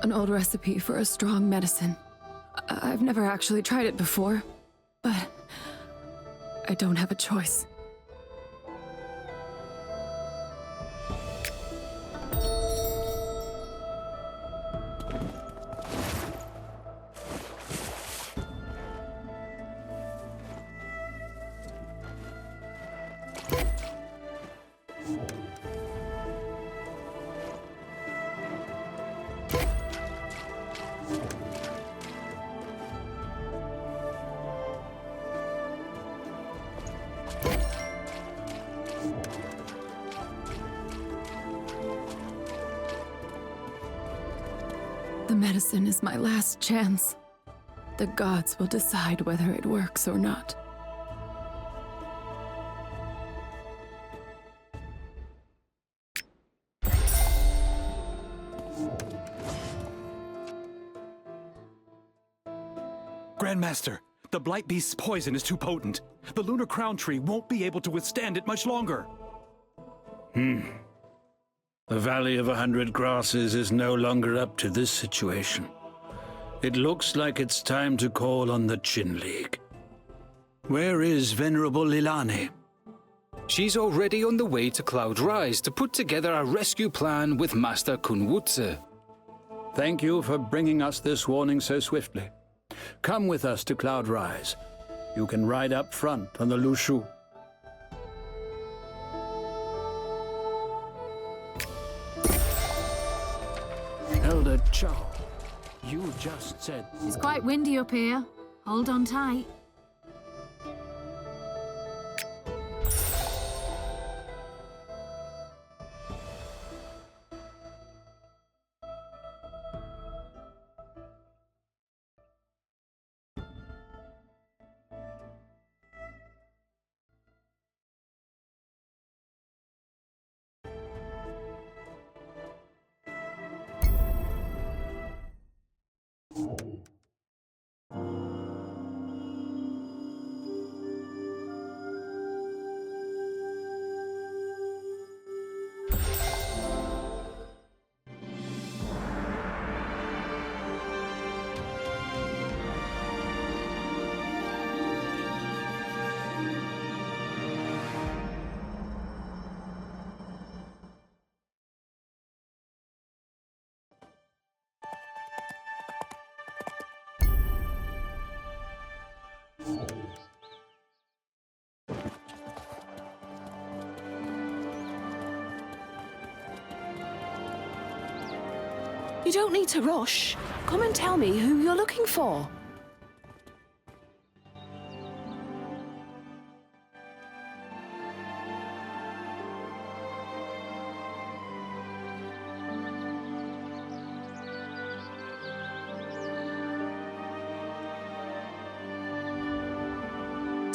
An old recipe for a strong medicine. I've never actually tried it before, but I don't have a choice. The medicine is my last chance. The gods will decide whether it works or not. Grandmaster, the Blight Beast's poison is too potent. The Lunar Crown Tree won't be able to withstand it much longer. The Valley of 100 Grasses is no longer up to this situation. It looks like it's time to call on the Qin League. Where is Venerable Lilani? She's already on the way to Cloud Rise to put together a rescue plan with Master Kunwutze. Thank you for bringing us this warning so swiftly. Come with us to Cloud Rise. You can ride up front on the Lushu. Elder Chow, you just said... It's quite windy up here. Hold on tight. You don't need to rush. Come and tell me who you're looking for.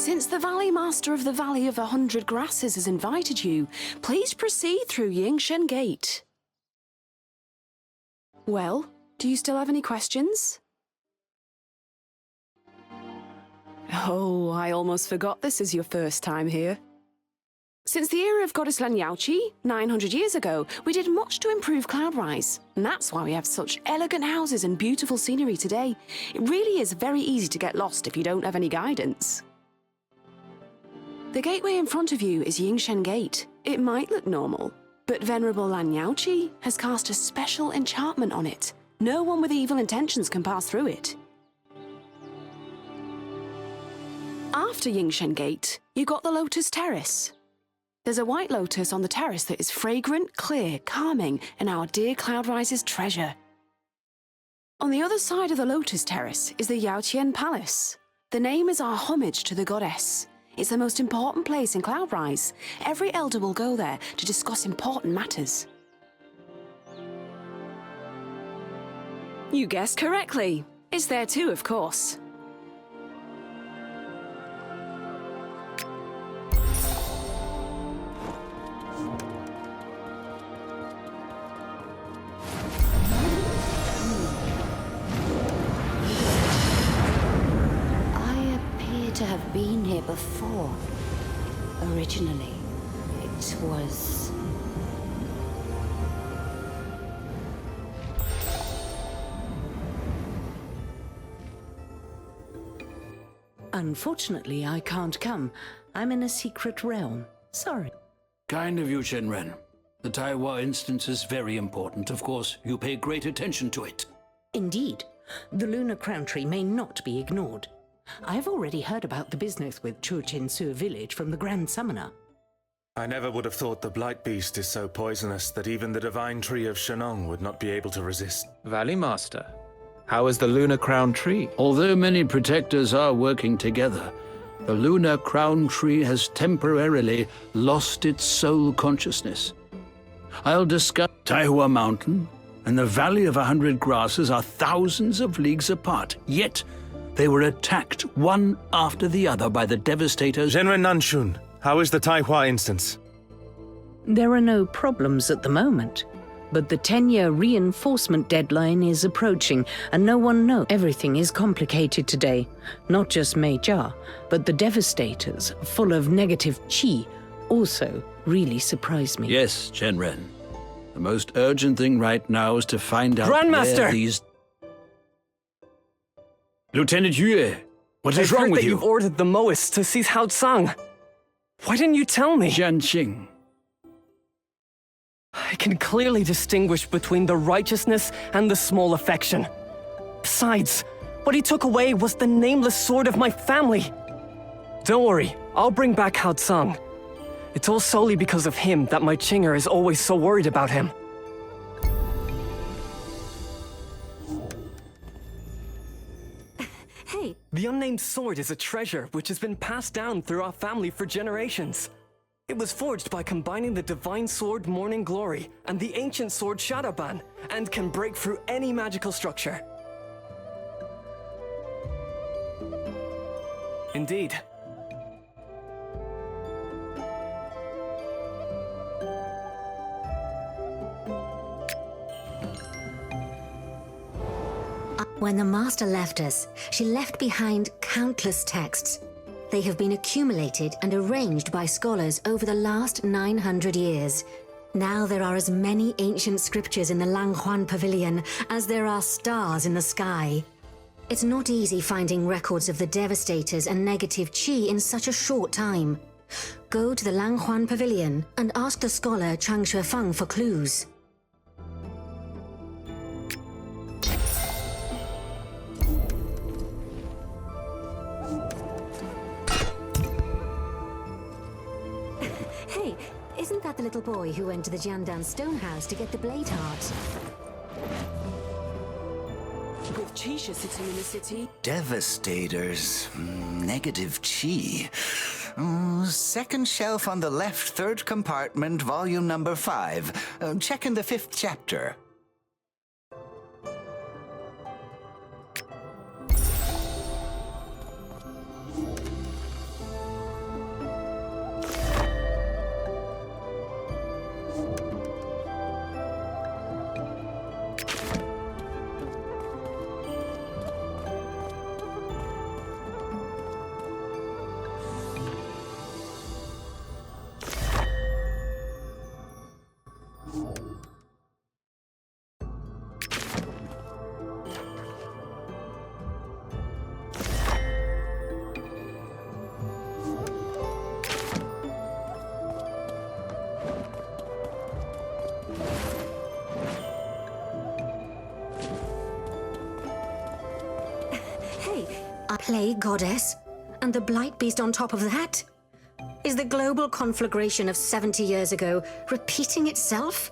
Since the Valley Master of the Valley of 100 Grasses has invited you, please proceed through Yingshen Gate. Well, do you still have any questions? Oh, I almost forgot this is your first time here. Since the era of Goddess Lan Yaoqi, 900 years ago, we did much to improve Cloudrise. And that's why we have such elegant houses and beautiful scenery today. It really is very easy to get lost if you don't have any guidance. The gateway in front of you is Yingshen Gate. It might look normal, but Venerable Lan Yaoqi has cast a special enchantment on it. No one with evil intentions can pass through it. After Yingshen Gate, you got the Lotus Terrace. There's a white lotus on the terrace that is fragrant, clear, calming, and our dear Cloudrise's treasure. On the other side of the Lotus Terrace is the Yaotian Palace. The name is our homage to the goddess. It's the most important place in Cloudrise. Every elder will go there to discuss important matters. You guessed correctly. It's there too, of course. To have been here before. Originally, it was... Unfortunately, I can't come. I'm in a secret realm. Sorry. Kind of you, Shenren. The Taiwa instance is very important. Of course, you pay great attention to it. Indeed. The Lunar Crown Tree may not be ignored. I've already heard about the business with Churchin-Sur village from the Grand Summoner. I never would have thought the Blight Beast is so poisonous that even the Divine Tree of Shenong would not be able to resist. Valley Master, how is the Lunar Crown Tree? Although many protectors are working together, the Lunar Crown Tree has temporarily lost its soul consciousness. I'll discuss Taihua Mountain and the Valley of 100 Grasses are thousands of leagues apart, yet they were attacked one after the other by the devastators. Genren Nanshun, how is the Taihua instance? There are no problems at the moment, but the 10-year reinforcement deadline is approaching, and no one knows. Everything is complicated today. Not just Mei Jia, but the devastators, full of negative qi, also really surprise me. Yes, Genren. The most urgent thing right now is to find out Grandmaster! where these... Lieutenant Yue, what is wrong with you? I've heard that you've ordered the Moists to seize Hao Tsang. Why didn't you tell me? Jianqing. I can clearly distinguish between the righteousness and the small affection. Besides, what he took away was the nameless sword of my family. Don't worry, I'll bring back Hao Tsang. It's all solely because of him that my Chinger is always so worried about him. Hey! The Unnamed Sword is a treasure which has been passed down through our family for generations. It was forged by combining the Divine Sword Morning Glory and the Ancient Sword Shadowban, and can break through any magical structure. Indeed. When the Master left us, she left behind countless texts. They have been accumulated and arranged by scholars over the last 900 years. Now there are as many ancient scriptures in the Langhuan Pavilion as there are stars in the sky. It's not easy finding records of the devastators and negative qi in such a short time. Go to the Langhuan Pavilion and ask the scholar Chang Shuefeng for clues. Hey, isn't that the little boy who went to the Jiandan Stonehouse to get the blade heart? With Chisha sitting in the city... Devastators. Negative chi. Second shelf on the left, third compartment, volume number 5. Check in the 5th chapter. Plague Goddess? And the Blight Beast on top of that? Is the global conflagration of 70 years ago repeating itself?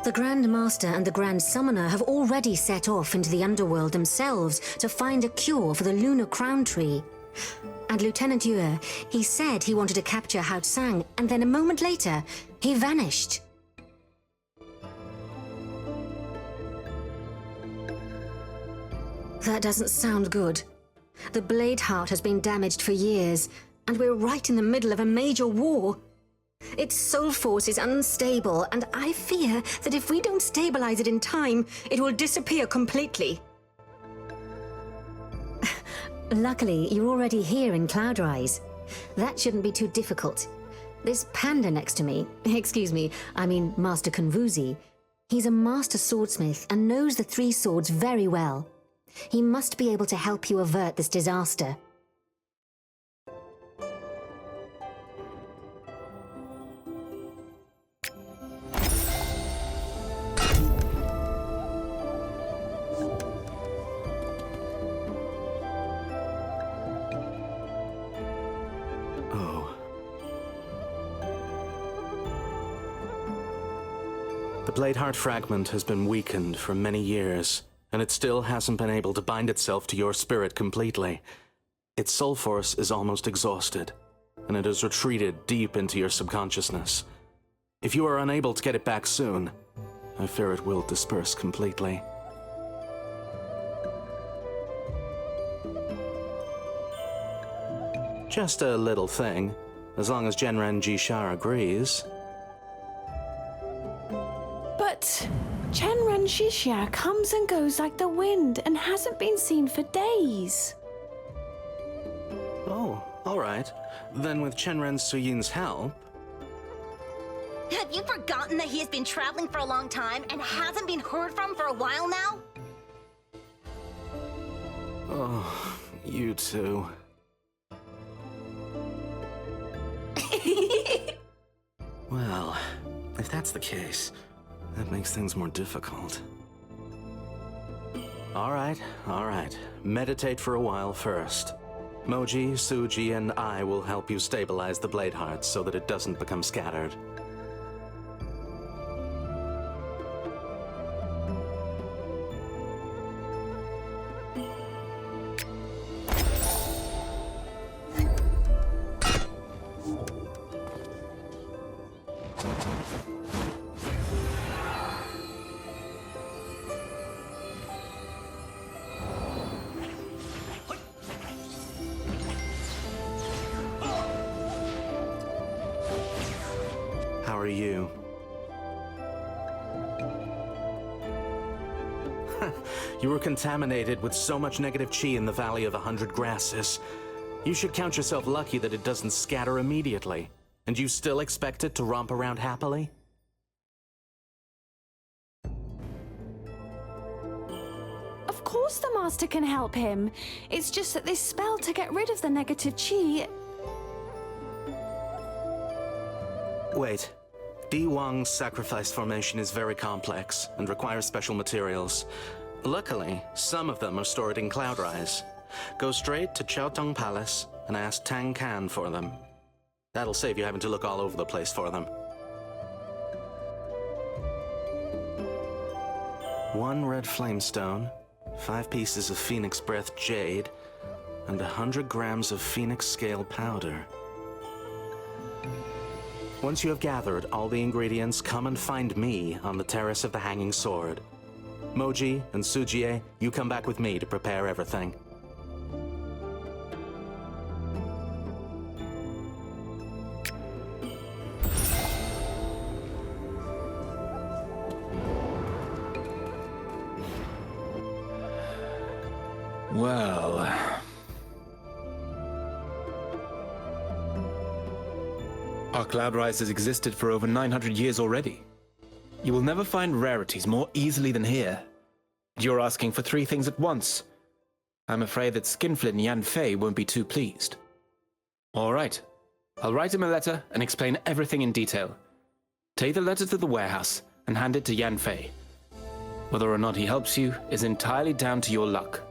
The Grand Master and the Grand Summoner have already set off into the underworld themselves to find a cure for the Lunar Crown Tree. And Lieutenant Yue, he said he wanted to capture Hao Tsang, and then a moment later, he vanished. That doesn't sound good. The Blade Heart has been damaged for years, and we're right in the middle of a major war. Its soul force is unstable, and I fear that if we don't stabilize it in time, it will disappear completely. Luckily, you're already here in Cloudrise. That shouldn't be too difficult. This panda next to me, excuse me, I mean Master Konvuzi, he's a master swordsmith and knows the three swords very well. He must be able to help you avert this disaster. The Bladeheart fragment has been weakened for many years, and it still hasn't been able to bind itself to your spirit completely. Its soul force is almost exhausted, and it has retreated deep into your subconsciousness. If you are unable to get it back soon, I fear it will disperse completely. Just a little thing, as long as Genren Jishar agrees. But Genren Jishar comes and goes like the wind and hasn't been seen for days. Oh, all right. Then with Chenren Suyin's help... Have you forgotten that he has been traveling for a long time and hasn't been heard from for a while now? Oh, you two. Well, if that's the case, that makes things more difficult. All right. Meditate for a while first. Moji, Suji, and I will help you stabilize the Bladeheart so that it doesn't become scattered. How are you? You were contaminated with so much negative chi in the Valley of 100 Grasses. You should count yourself lucky that it doesn't scatter immediately. And you still expect it to romp around happily? Of course the Master can help him. It's just that this spell to get rid of the negative chi... Wait. Di Wang's sacrifice formation is very complex and requires special materials. Luckily, some of them are stored in Cloudrise. Go straight to Chaotong Palace and ask Tang Kan for them. That'll save you having to look all over the place for them. 1 red flamestone, 5 pieces of Phoenix Breath Jade, and 100 grams of Phoenix Scale Powder. Once you have gathered all the ingredients, come and find me on the Terrace of the Hanging Sword. Moji and Sujie, you come back with me to prepare everything. Well... Our Cloudrise has existed for over 900 years already. You will never find rarities more easily than here. You're asking for 3 things at once. I'm afraid that Skinflint Yan Fei won't be too pleased. All right. I'll write him a letter and explain everything in detail. Take the letter to the warehouse and hand it to Yan Fei. Whether or not he helps you is entirely down to your luck.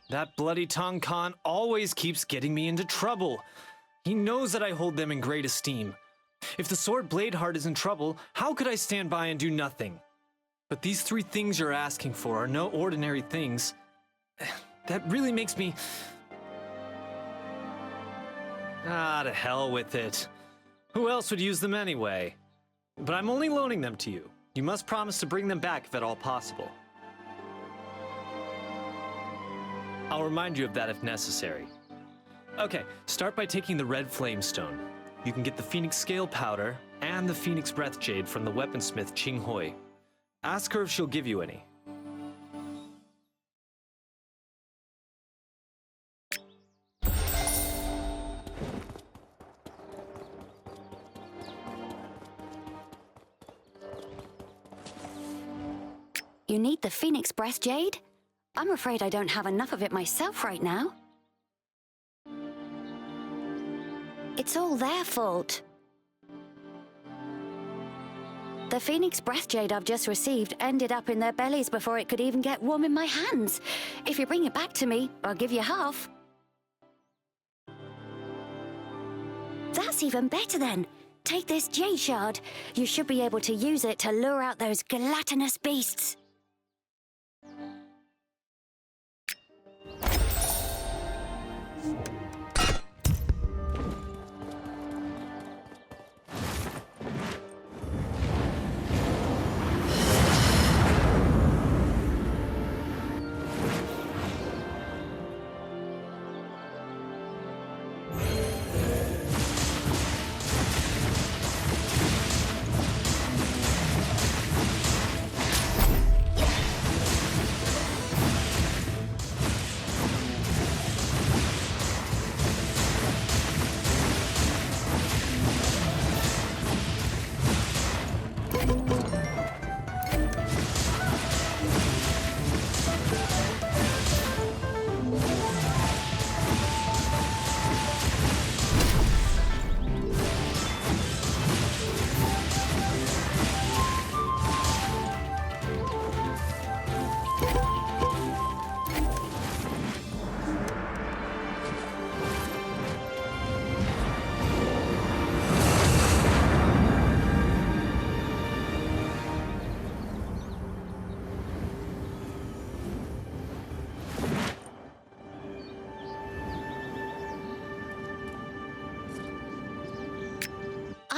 That bloody Tong Khan always keeps getting me into trouble. He knows that I hold them in great esteem. If the sword Bladeheart is in trouble, how could I stand by and do nothing? But these 3 things you're asking for are no ordinary things. That really makes me... Ah, to hell with it. Who else would use them anyway? But I'm only loaning them to you. You must promise to bring them back if at all possible. I'll remind you of that if necessary. Okay, start by taking the red flamestone. You can get the Phoenix Scale Powder and the Phoenix Breath Jade from the weaponsmith Ching Hui. Ask her if she'll give you any. You need the Phoenix Breath Jade? I'm afraid I don't have enough of it myself right now. It's all their fault. The Phoenix Breath Jade I've just received ended up in their bellies before it could even get warm in my hands. If you bring it back to me, I'll give you half. That's even better then. Take this Jade Shard. You should be able to use it to lure out those gelatinous beasts.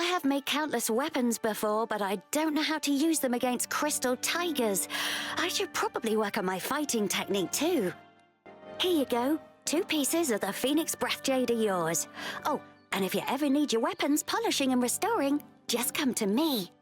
I've made countless weapons before, but I don't know how to use them against crystal tigers. I should probably work on my fighting technique too. Here you go. 2 pieces of the Phoenix Breath Jade are yours. Oh, and if you ever need your weapons polishing and restoring, just come to me.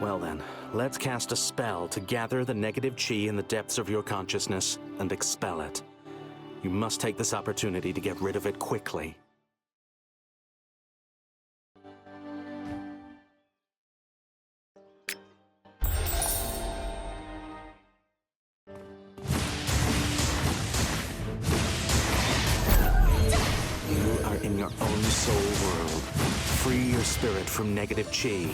Well then, let's cast a spell to gather the negative chi in the depths of your consciousness and expel it. You must take this opportunity to get rid of it quickly. You are in your own soul world. Free your spirit from negative chi.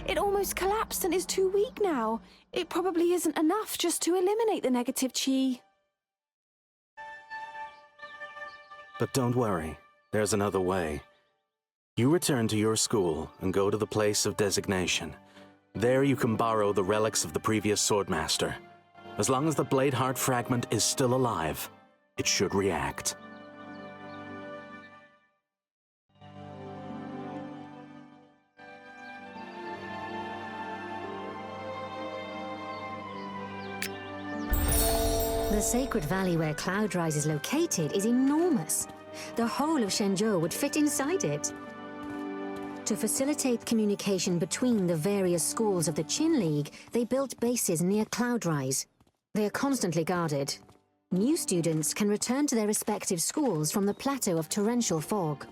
It almost collapsed and is too weak now. It probably isn't enough just to eliminate the negative chi. But don't worry, there's another way. You return to your school and go to the place of designation. There you can borrow the relics of the previous swordmaster. As long as the blade heart fragment is still alive, it should react. The sacred valley where Cloudrise is located is enormous. The whole of Shenzhou would fit inside it. To facilitate communication between the various schools of the Qin League, they built bases near Cloudrise. They are constantly guarded. New students can return to their respective schools from the plateau of torrential fog.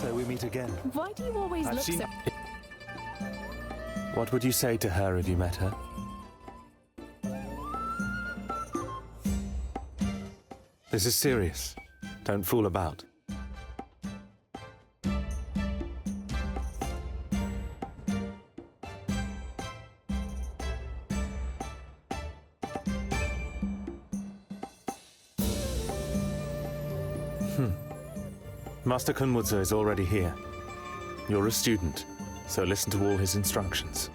So we meet again. Why do you always look so... What would you say to her if you met her? This is serious. Don't fool about. Master Kunwuzi is already here. You're a student, so listen to all his instructions.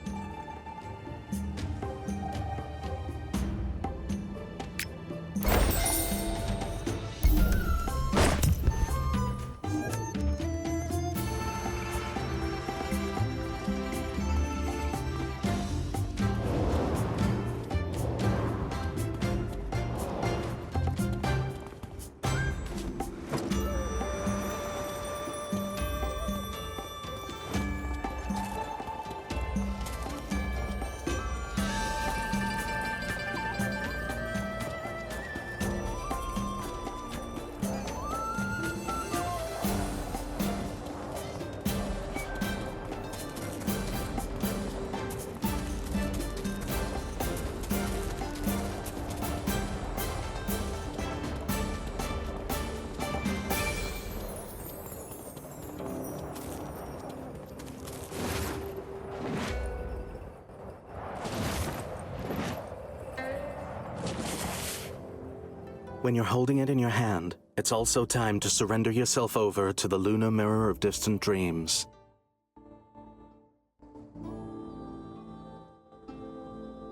When you're holding it in your hand, it's also time to surrender yourself over to the lunar mirror of distant dreams.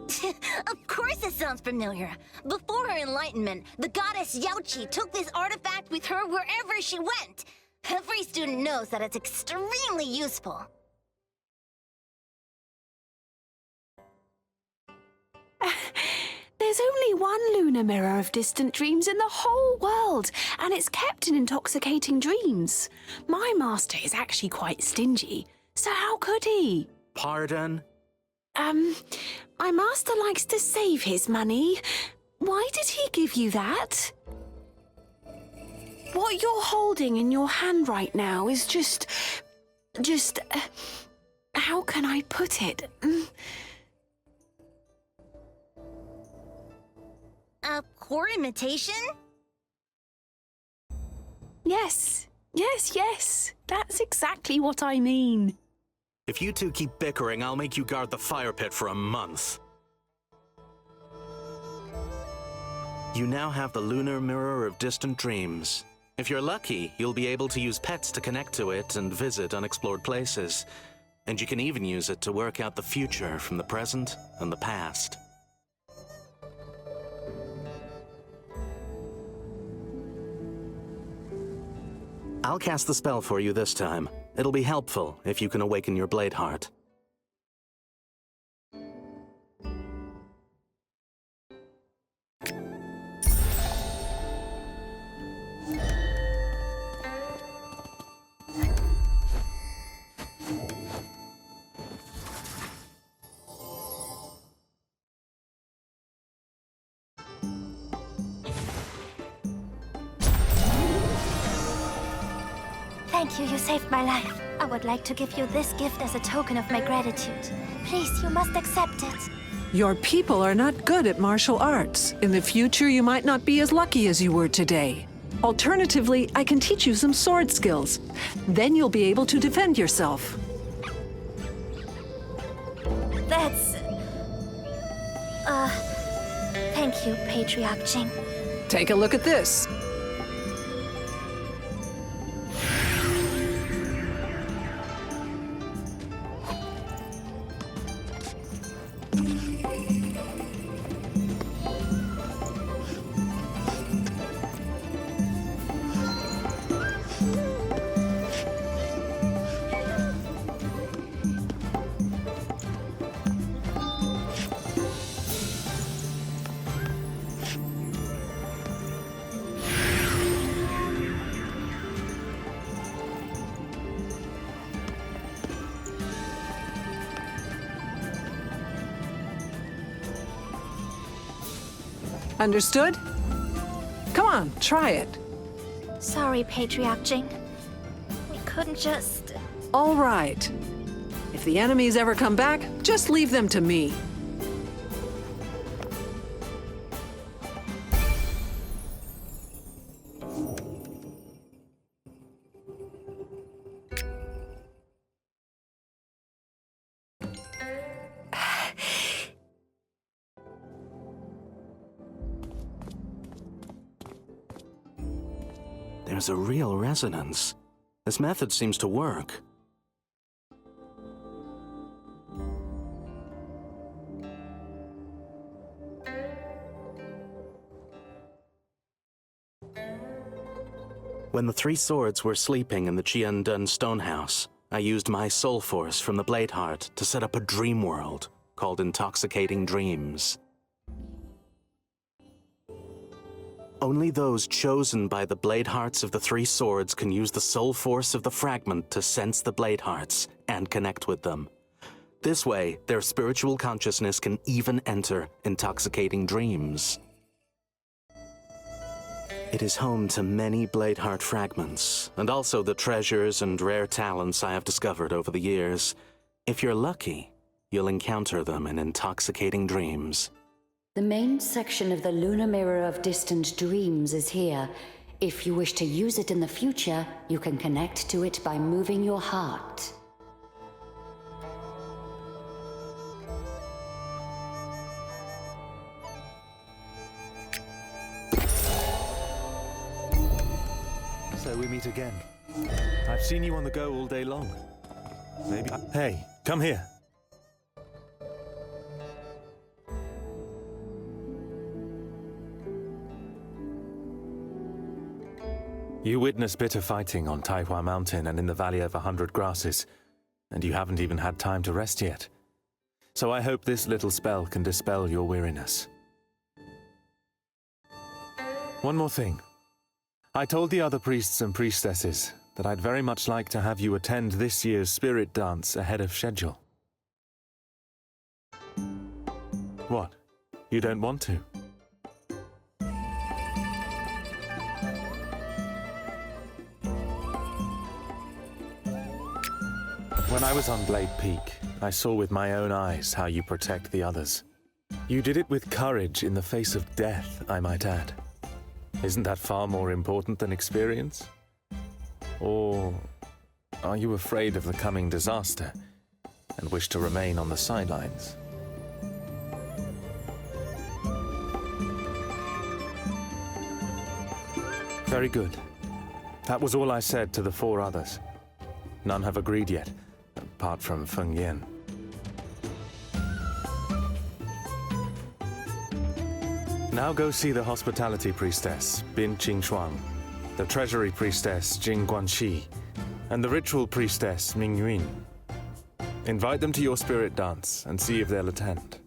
Of course it sounds familiar. Before her enlightenment, the goddess Yaoqi took this artifact with her wherever she went. Every student knows that it's extremely useful. There's only one lunar mirror of distant dreams in the whole world, and it's kept in intoxicating dreams. My master is actually quite stingy, so how could he? Pardon? My master likes to save his money. Why did he give you that? What you're holding in your hand right now is just, how can I put it? A poor imitation? Yes. That's exactly what I mean. If you two keep bickering, I'll make you guard the fire pit for a month. You now have the lunar mirror of distant dreams. If you're lucky, you'll be able to use pets to connect to it and visit unexplored places. And you can even use it to work out the future from the present and the past. I'll cast the spell for you this time. It'll be helpful if you can awaken your blade heart. Thank you, you saved my life. I would like to give you this gift as a token of my gratitude. Please, you must accept it. Your people are not good at martial arts. In the future, you might not be as lucky as you were today. Alternatively, I can teach you some sword skills. Then you'll be able to defend yourself. That's... Thank you, Patriarch Jing. Take a look at this. Understood? Come on, try it. Sorry, Patriarch Jing. We couldn't just... All right. If the enemies ever come back, just leave them to me. There's a real resonance. This method seems to work. When the three swords were sleeping in the Qiandun Stonehouse, I used my soul force from the Blade Heart to set up a dream world called Intoxicating Dreams. Only those chosen by the Blade Hearts of the three swords can use the soul force of the fragment to sense the Blade Hearts and connect with them. This way, their spiritual consciousness can even enter Intoxicating Dreams. It is home to many Blade Heart fragments, and also the treasures and rare talents I have discovered over the years. If you're lucky, you'll encounter them in Intoxicating Dreams. The main section of the Lunar Mirror of Distant Dreams is here. If you wish to use it in the future, you can connect to it by moving your heart. So we meet again. I've seen you on the go all day long. Maybe... Hey, come here. You witnessed bitter fighting on Taihua Mountain and in the Valley of 100 Grasses, and you haven't even had time to rest yet. So I hope this little spell can dispel your weariness. One more thing. I told the other priests and priestesses that I'd very much like to have you attend this year's spirit dance ahead of schedule. What? You don't want to? When I was on Blade Peak, I saw with my own eyes how you protect the others. You did it with courage in the face of death, I might add. Isn't that far more important than experience? Or are you afraid of the coming disaster and wish to remain on the sidelines? Very good. That was all I said to the four others. None have agreed yet, apart from Feng Yan. Now go see the hospitality priestess, Bin Qing Shuang. the treasury priestess Jing Guanxi, and the ritual priestess Ming Yun. Invite them to your spirit dance and see if they'll attend.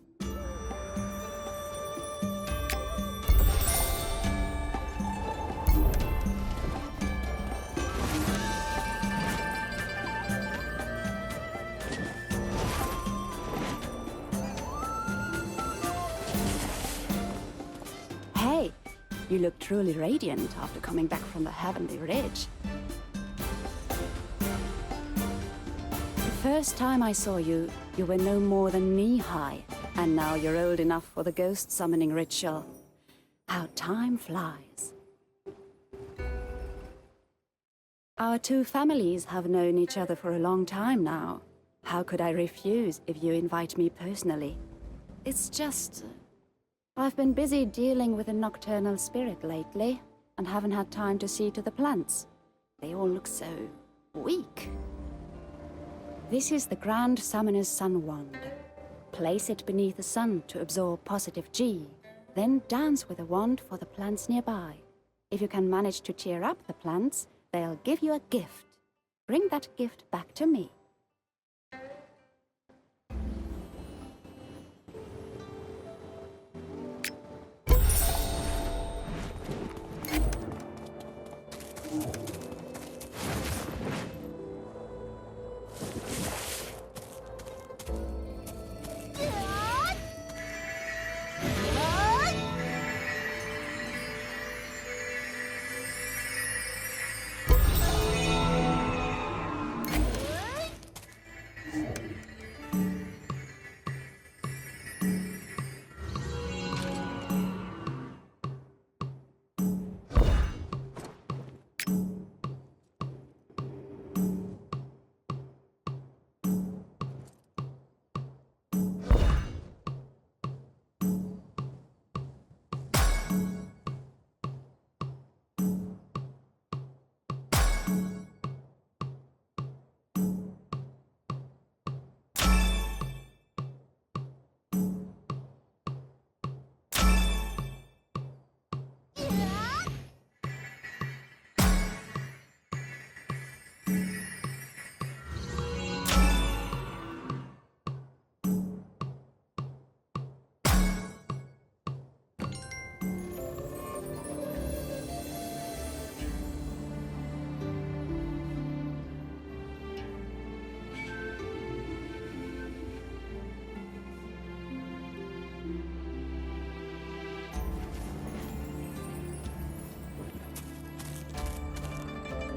Hey, you look truly radiant after coming back from the Heavenly Ridge. The first time I saw you, you were no more than knee-high, and now you're old enough for the ghost summoning ritual. How time flies. Our two families have known each other for a long time now. How could I refuse if you invite me personally? It's just... I've been busy dealing with a Nocturnal Spirit lately, and haven't had time to see to the plants. They all look so... weak. This is the Grand Summoner's Sun Wand. Place it beneath the sun to absorb positive G, then dance with the wand for the plants nearby. If you can manage to cheer up the plants, they'll give you a gift. Bring that gift back to me.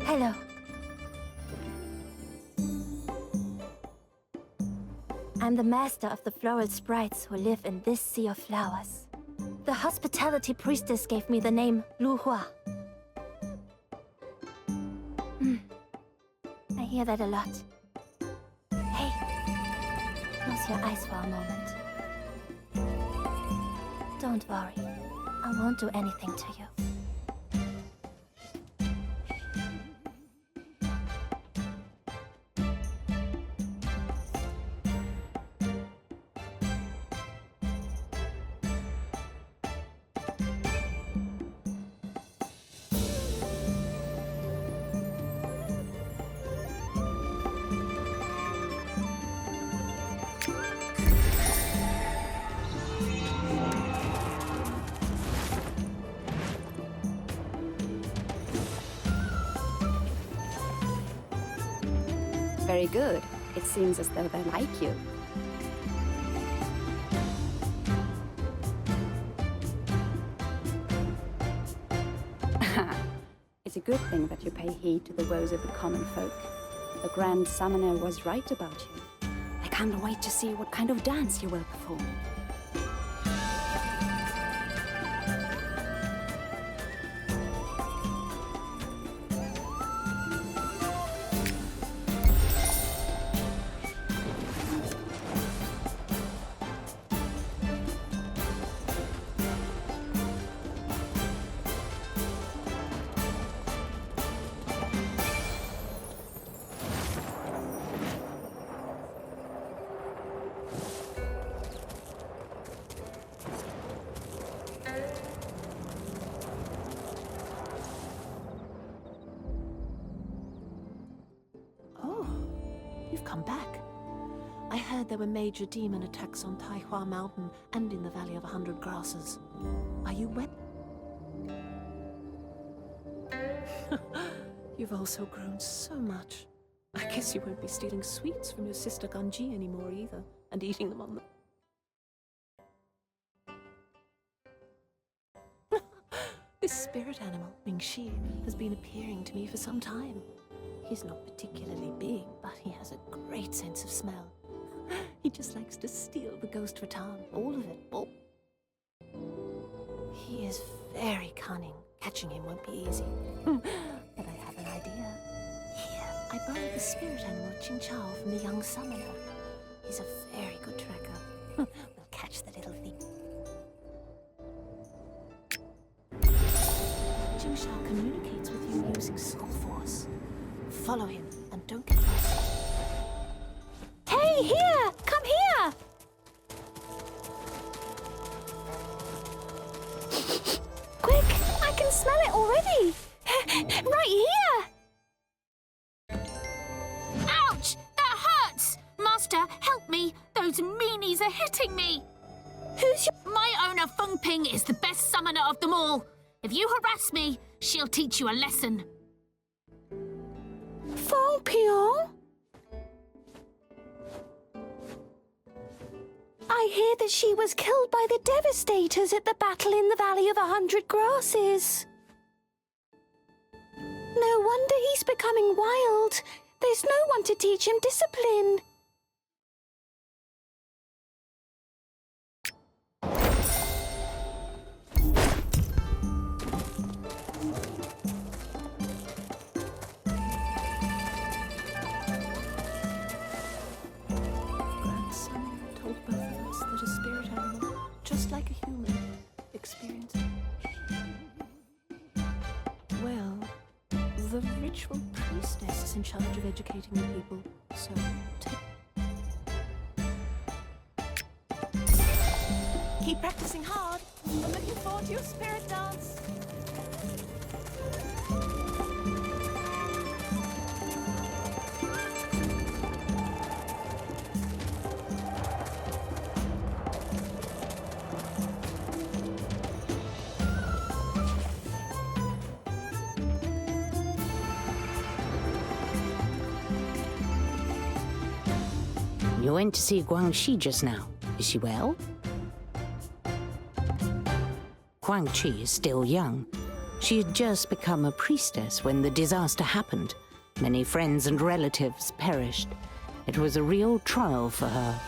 Hello. I'm the master of the floral sprites who live in this sea of flowers. The hospitality priestess gave me the name Lu Hua. I hear that a lot. Hey, close your eyes for a moment. Don't worry, I won't do anything to you. Very good. It seems as though they like you. It's a good thing that you pay heed to the woes of the common folk. The Grand Summoner was right about you. I can't wait to see what kind of dance you will perform. you've come back. I heard there were major demon attacks on Taihua Mountain and in the Valley of 100 Grasses. Are you well? You've also grown so much. I guess you won't be stealing sweets from your sister Ganji anymore either, and eating them on the... This spirit animal, Mingxi, has been appearing to me for some time. He's not particularly big, but he has a great sense of smell. He just likes to steal the ghost rattan, all of it. Oh. He is very cunning. Catching him won't be easy. But I have an idea. Here, I borrowed the spirit animal Qingchao from the young summoner. He's a very good tracker. We'll catch the little thief. Qingchao communicates with you using soul force. Follow him and don't get lost. Hey, here! Come here! Quick! I can smell it already! Right here! Ouch! That hurts! Master, help me! Those meanies are hitting me! Who's your... My owner, Feng Ping, is the best summoner of them all. If you harass me, she'll teach you a lesson. Feng Ping? I hear that she was killed by the Devastators at the battle in the Valley of 100 Grasses. No wonder he's becoming wild. There's no one to teach him discipline. Grandson told both of us that a spirit animal, just like a human, experienced. Well, the ritual priestess is in charge of educating the people, so keep practicing hard. I'm looking forward to your spirit dance. You went to see Guangxi just now. Is she well? Guangxi is still young. She had just become a priestess when the disaster happened. Many friends and relatives perished. It was a real trial for her.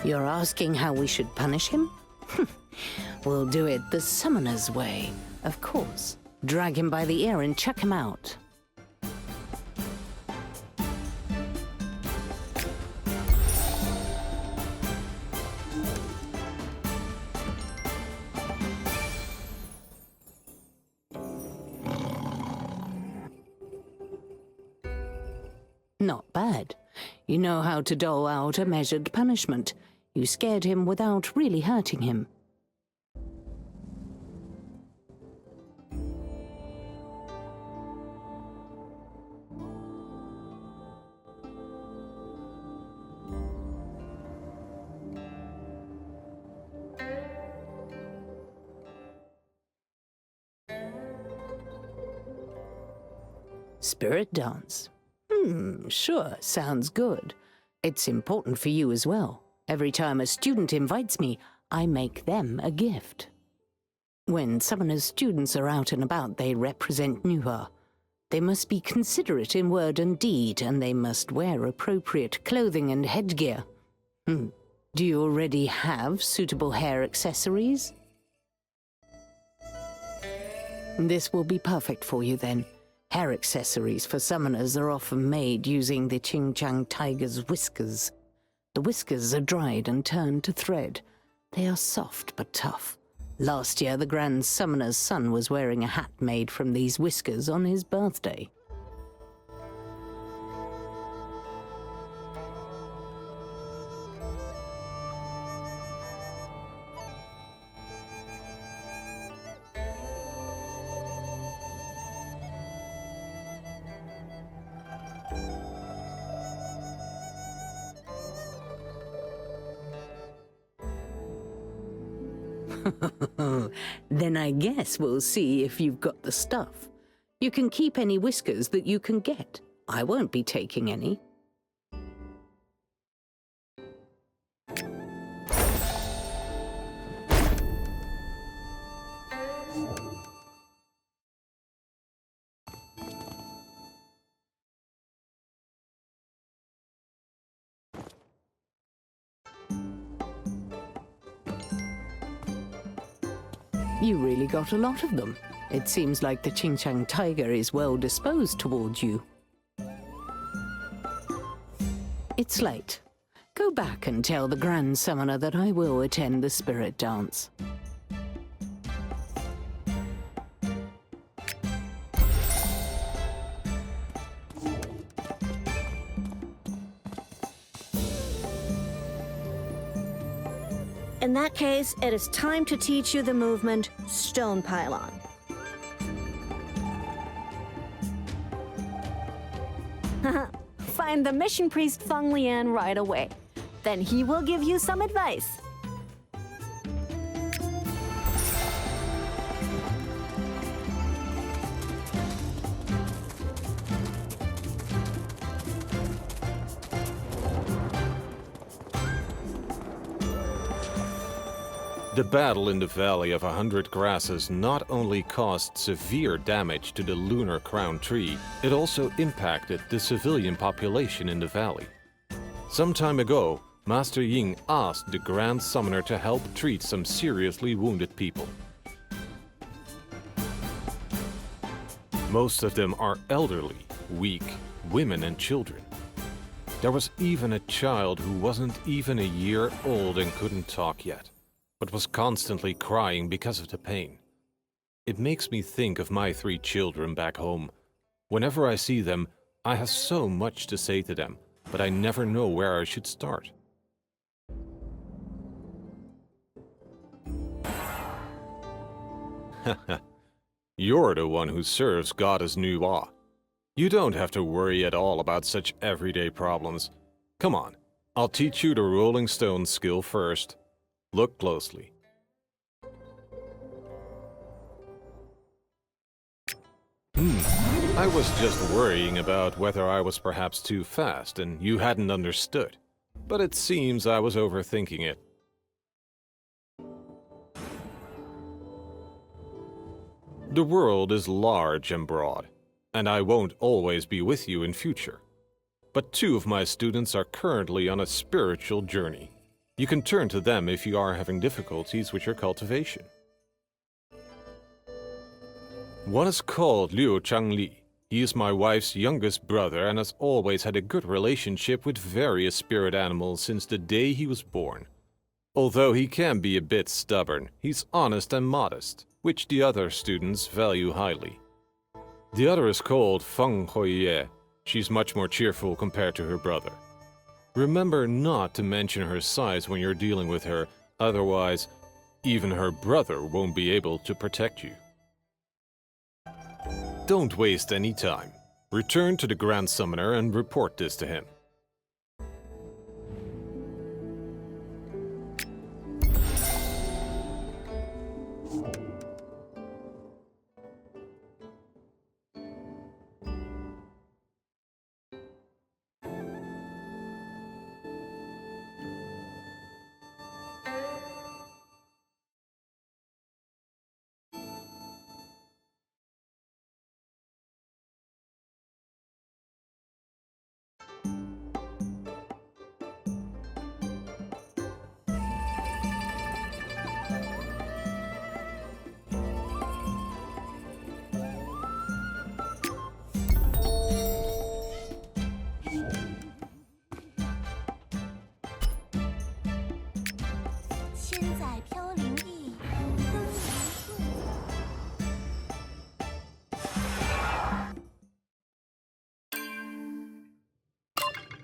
You're asking how we should punish him? We'll do it the summoner's way, of course. Drag him by the ear and chuck him out. Not bad. You know how to dole out a measured punishment. You scared him without really hurting him. Spirit dance. Sure, sounds good. It's important for you as well. Every time a student invites me, I make them a gift. When summoners' students are out and about, they represent Nuha. They must be considerate in word and deed, and they must wear appropriate clothing and headgear. Do you already have suitable hair accessories? This will be perfect for you then. Hair accessories for summoners are often made using the Xinjiang tiger's whiskers. The whiskers are dried and turned to thread. They are soft but tough. Last year, the Grand Summoner's son was wearing a hat made from these whiskers on his birthday. Then I guess we'll see if you've got the stuff. You can keep any whiskers that you can get. I won't be taking any. You really got a lot of them. It seems like the Qingchang tiger is well disposed towards you. It's late. Go back and tell the Grand Summoner that I will attend the spirit dance. In that case, it is time to teach you the movement Stone Pylon. Find the mission priest Feng Lian right away. Then he will give you some advice. The battle in the Valley of 100 Grasses not only caused severe damage to the Lunar Crown Tree, it also impacted the civilian population in the valley. Some time ago, Master Ying asked the Grand Summoner to help treat some seriously wounded people. Most of them are elderly, weak, women and children. There was even a child who wasn't even a year old and couldn't talk yet, but was constantly crying because of the pain. It makes me think of my 3 children back home. Whenever I see them, I have so much to say to them, but I never know where I should start. You're the one who serves Goddess Nuwa. You don't have to worry at all about such everyday problems. Come on, I'll teach you the rolling stone skill first. Look closely. I was just worrying about whether I was perhaps too fast and you hadn't understood. But it seems I was overthinking it. The world is large and broad, and I won't always be with you in future. But 2 of my students are currently on a spiritual journey. You can turn to them if you are having difficulties with your cultivation. One is called Liu Changli. He is my wife's youngest brother and has always had a good relationship with various spirit animals since the day he was born. Although he can be a bit stubborn, he's honest and modest, which the other students value highly. The other is called Feng Huiye. She's much more cheerful compared to her brother. Remember not to mention her size when you're dealing with her, otherwise, even her brother won't be able to protect you. Don't waste any time. Return to the Grand Summoner and report this to him.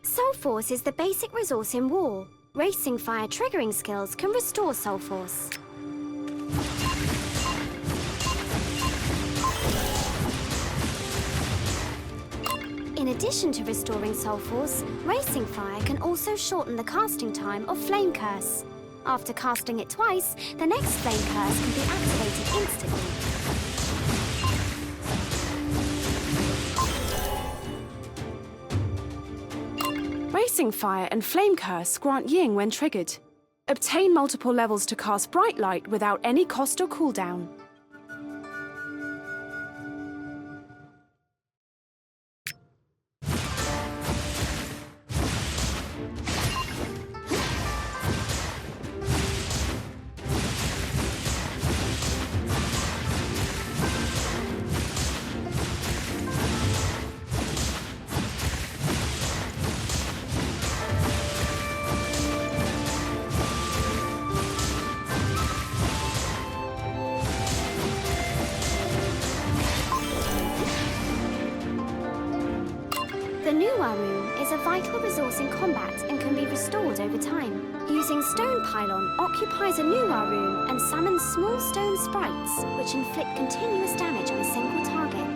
Soul Force is the basic resource in war. Racing fire triggering skills can restore Soul Force. In addition to restoring Soul Force, Racing Fire can also shorten the casting time of Flame Curse. After casting it twice, the next flame curse can be activated instantly. Racing Fire and Flame Curse grant Ying when triggered. Obtain multiple levels to cast Bright Light without any cost or cooldown. The Nuwa Rune is a vital resource in combat and can be restored over time. Using Stone Pylon occupies a Nuwa Rune and summons small stone sprites, which inflict continuous damage on a single target.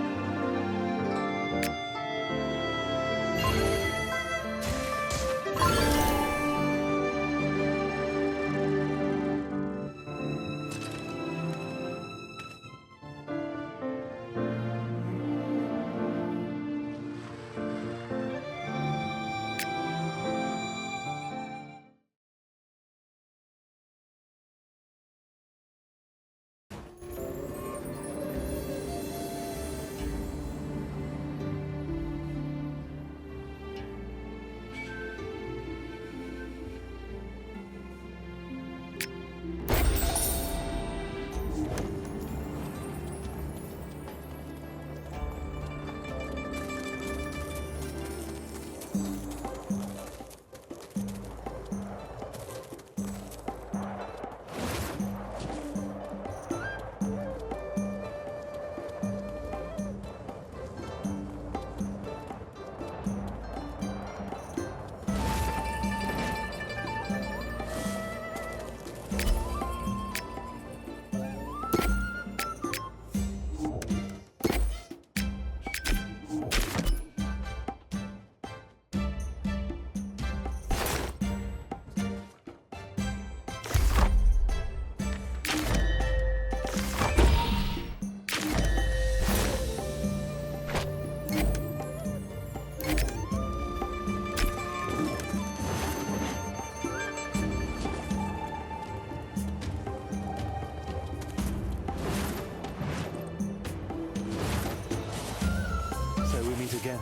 Again.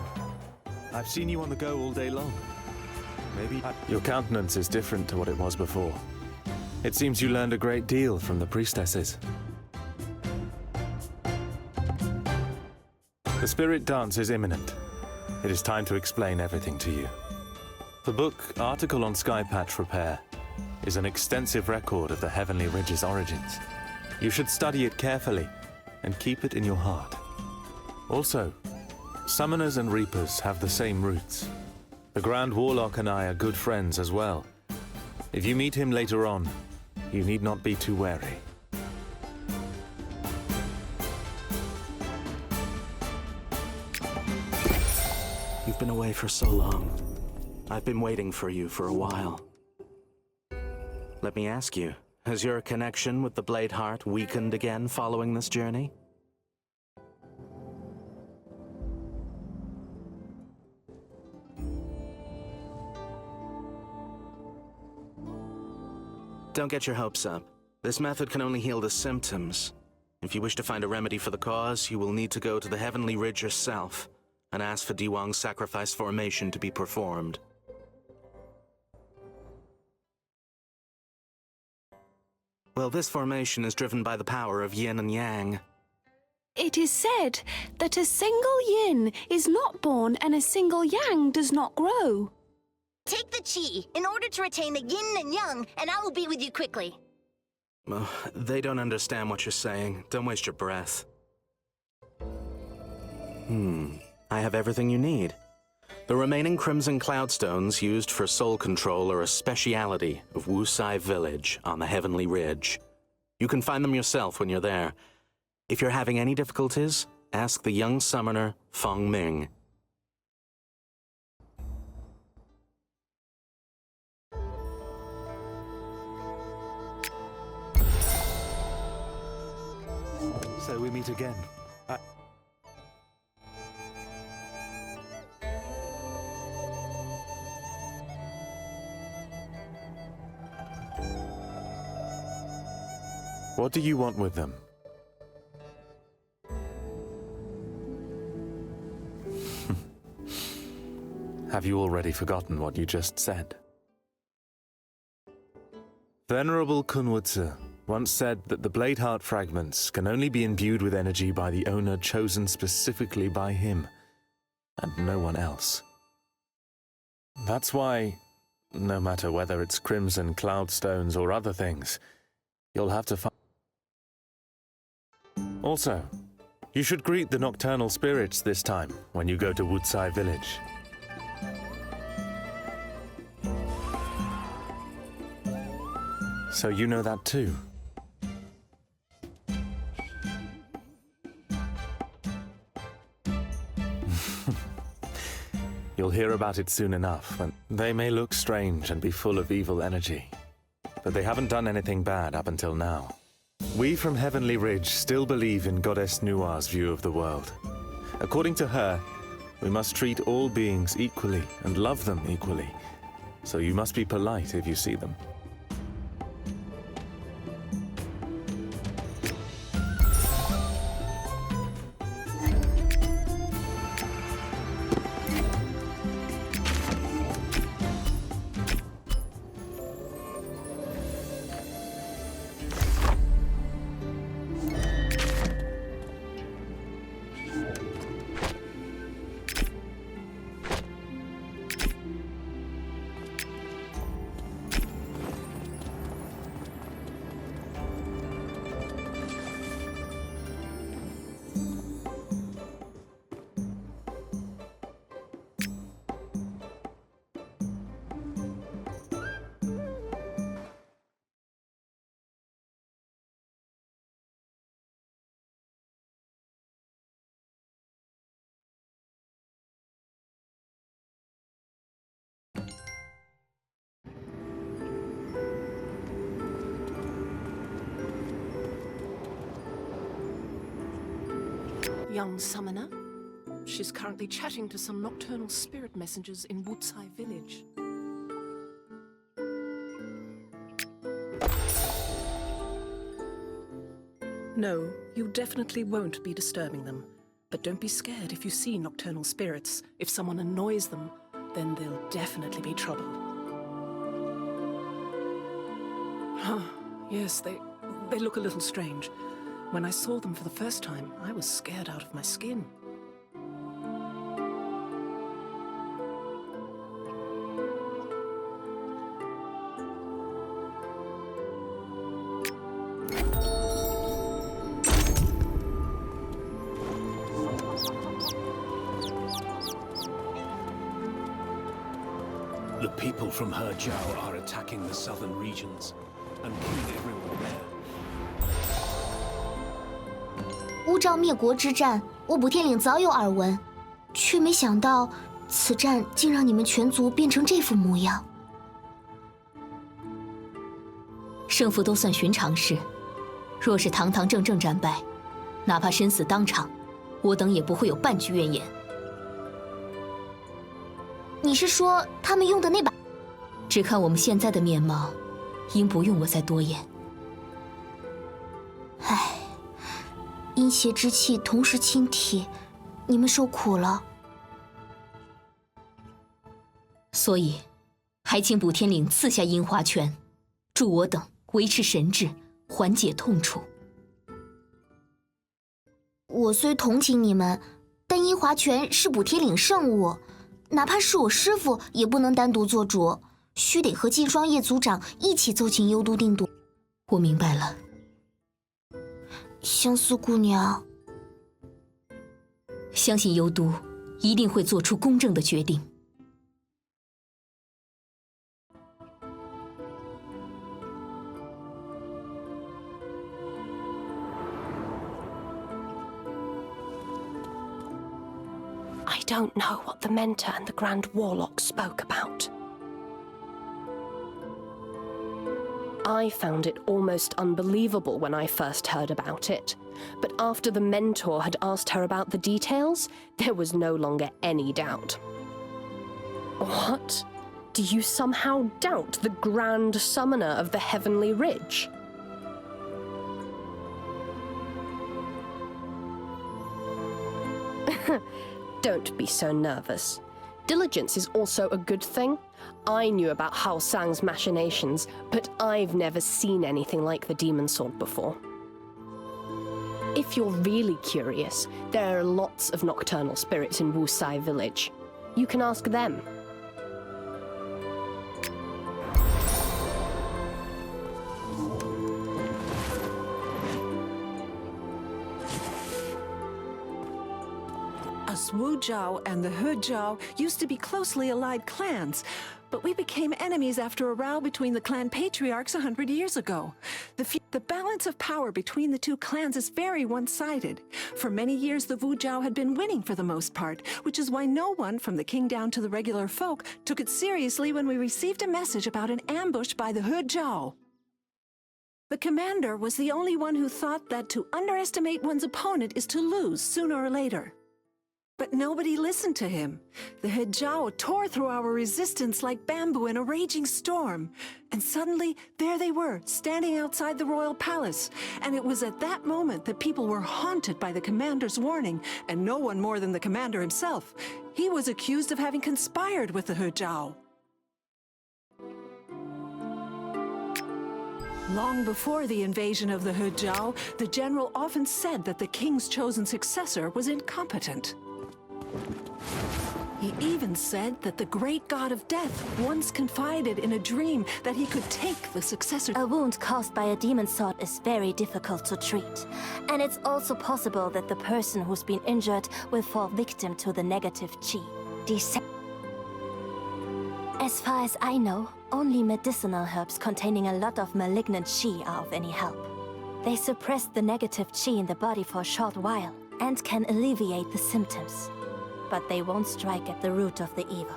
I've seen you on the go all day long. Maybe your countenance is different to what it was before. It seems you learned a great deal from the priestesses. The spirit dance is imminent. It is time to explain everything to you. The book, Article on Skypatch Repair, is an extensive record of the Heavenly Ridge's origins. You should study it carefully and keep it in your heart. Also, Summoners and Reapers have the same roots. The Grand Warlock and I are good friends as well. If you meet him later on, you need not be too wary. You've been away for so long. I've been waiting for you for a while. Let me ask you, has your connection with the Blade Heart weakened again following this journey? Don't get your hopes up. This method can only heal the symptoms. If you wish to find a remedy for the cause, you will need to go to the Heavenly Ridge yourself and ask for Diwang's sacrifice formation to be performed. Well, this formation is driven by the power of yin and yang. It is said that a single yin is not born and a single yang does not grow. Take the chi in order to retain the yin and yang, and I will be with you quickly. Well, they don't understand what you're saying. Don't waste your breath. I have everything you need. The remaining Crimson Cloudstones used for soul control are a speciality of Wusai Village on the Heavenly Ridge. You can find them yourself when you're there. If you're having any difficulties, ask the young summoner, Feng Ming. So we meet again. What do you want with them? Have you already forgotten what you just said? Venerable Kunwutsu once said that the blade heart fragments can only be imbued with energy by the owner chosen specifically by him, and no one else. That's why, no matter whether it's crimson cloudstones or other things, you'll have to find. Also, you should greet the Nocturnal Spirits this time when you go to Wutsai Village. So you know that too. You'll hear about it soon enough, and they may look strange and be full of evil energy, but they haven't done anything bad up until now. We from Heavenly Ridge still believe in Goddess Nua's view of the world. According to her, we must treat all beings equally and love them equally, so you must be polite if you see them. Young summoner? She's currently chatting to some nocturnal spirit messengers in Wutsai Village. No, you definitely won't be disturbing them. But don't be scared if you see nocturnal spirits. If someone annoys them, then there'll definitely be trouble. Yes, they look a little strange. When I saw them for the first time, I was scared out of my skin. The people from Herbal are attacking the southern regions and killing everyone there. 乌罩灭国之战，我补天岭早有耳闻，却没想到此战竟让你们全族变成这副模样。胜负都算寻常事，若是堂堂正正战败，哪怕身死当场，我等也不会有半句怨言。你是说他们用的那把？只看我们现在的面貌，应不用我再多言。唉。 阴邪之气同时侵体，你们受苦了。所以，还请补天岭赐下阴华拳，助我等维持神智，缓解痛楚。我虽同情你们，但阴华拳是补天岭圣物，哪怕是我师父也不能单独做主，须得和金双叶族长一起奏请幽都定夺。我明白了。 相思姑娘，相信幽都一定会做出公正的决定。I don't know what the Mentor and the Grand Warlock spoke about. I found it almost unbelievable when I first heard about it. But after the mentor had asked her about the details, there was no longer any doubt. What? Do you somehow doubt the Grand Summoner of the Heavenly Ridge? Don't be so nervous. Diligence is also a good thing. I knew about Hao Sang's machinations, but I've never seen anything like the demon sword before. If you're really curious, there are lots of nocturnal spirits in Wusai village. You can ask them. Us Wu Zhao and the He Zhao used to be closely allied clans, but we became enemies after a row between the clan patriarchs 100 years ago. The balance of power between the two clans is very one-sided. For many years, the Wu Zhao had been winning for the most part, which is why no one, from the king down to the regular folk, took it seriously when we received a message about an ambush by the He Zhao. The commander was the only one who thought that to underestimate one's opponent is to lose sooner or later. But nobody listened to him. The He Zhao tore through our resistance like bamboo in a raging storm. And suddenly, there they were, standing outside the royal palace. And it was at that moment that people were haunted by the commander's warning, and no one more than the commander himself. He was accused of having conspired with the He Zhao. Long before the invasion of the He Zhao, the general often said that the king's chosen successor was incompetent. He even said that the great god of death once confided in a dream that he could take the successor. A wound caused by a demon sword is very difficult to treat. And it's also possible that the person who's been injured will fall victim to the negative chi. As far as I know, only medicinal herbs containing a lot of malignant chi are of any help. They suppress the negative chi in the body for a short while and can alleviate the symptoms. But they won't strike at the root of the evil.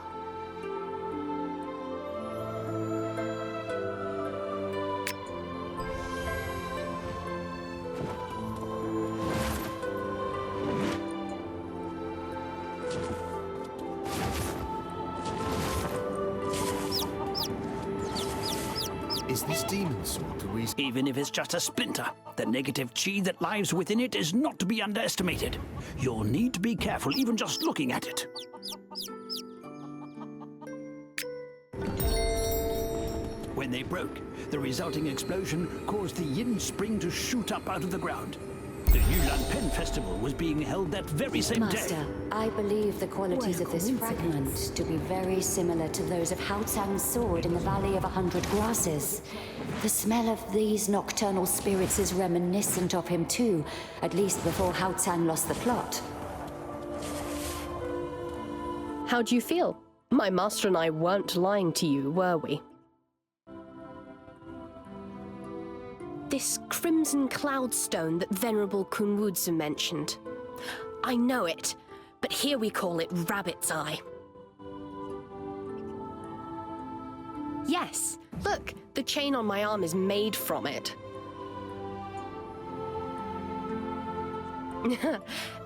Is this demon sword the reason? Even if it's just a splinter, the negative chi that lies within it is not to be underestimated. You'll need to be careful even just looking at it. When they broke, the resulting explosion caused the yin spring to shoot up out of the ground. The Yulan Pen Festival was being held that very same Master, day. I believe the qualities of this fragment to be very similar to those of Hao Tsang's sword in the Valley of 100 Grasses. The smell of these nocturnal spirits is reminiscent of him too, at least before Hao Tsang lost the plot. How do you feel? My master and I weren't lying to you, were we? This crimson cloudstone that Venerable Kunwudzu mentioned. I know it, but here we call it Rabbit's Eye. Yes, look, the chain on my arm is made from it.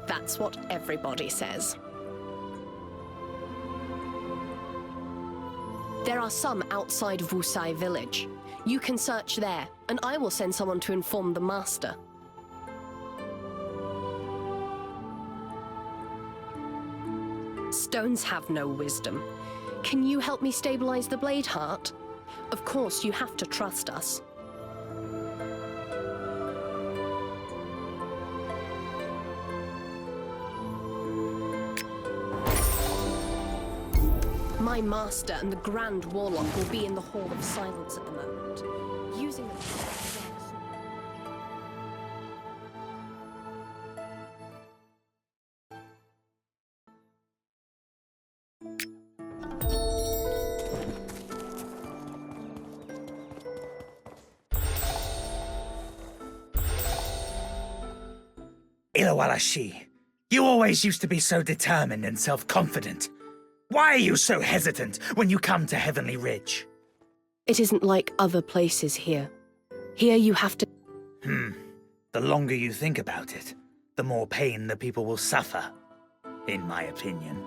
That's what everybody says. There are some outside of Wusai village. You can search there, and I will send someone to inform the master. Stones have no wisdom. Can you help me stabilize the blade heart? Of course, you have to trust us. My master and the Grand Warlock will be in the Hall of Silence at the moment, using the... Ilawalashi, you always used to be so determined and self-confident. Why are you so hesitant when you come to Heavenly Ridge? It isn't like other places here. Here you have to... The longer you think about it, the more pain the people will suffer, in my opinion.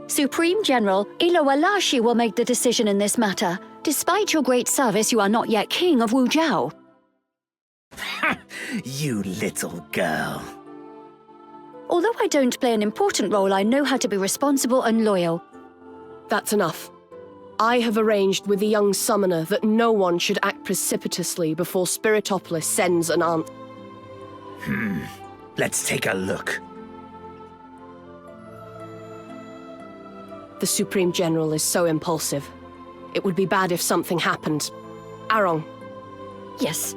Supreme General Ilowalashi will make the decision in this matter. Despite your great service, you are not yet king of Wu Jiao. You little girl. Although I don't play an important role, I know how to be responsible and loyal. That's enough. I have arranged with the young summoner that no one should act precipitously before Spiritopolis sends an answer. Let's take a look. The Supreme General is so impulsive. It would be bad if something happened. Arong. Yes.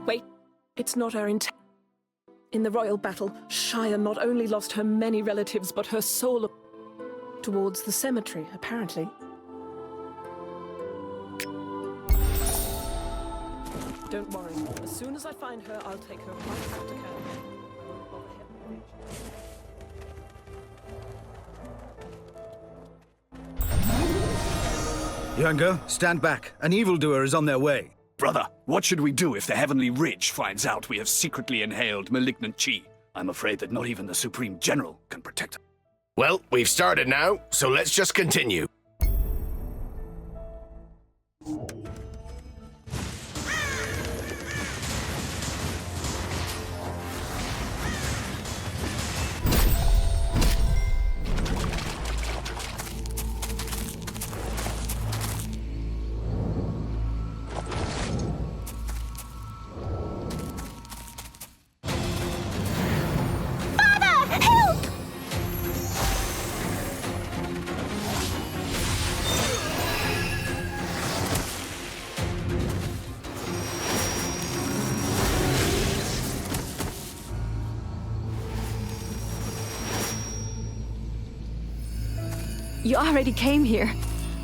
Wait, it's not our intent. In the royal battle, Shire not only lost her many relatives, but her soul towards the cemetery, apparently. Don't worry. As soon as I find her, I'll take her right back to camp. Younger, stand back. An evildoer is on their way. Brother, what should we do if the Heavenly Ridge finds out we have secretly inhaled malignant chi? I'm afraid that not even the Supreme General can protect us. Well, we've started now, so let's just continue. You already came here.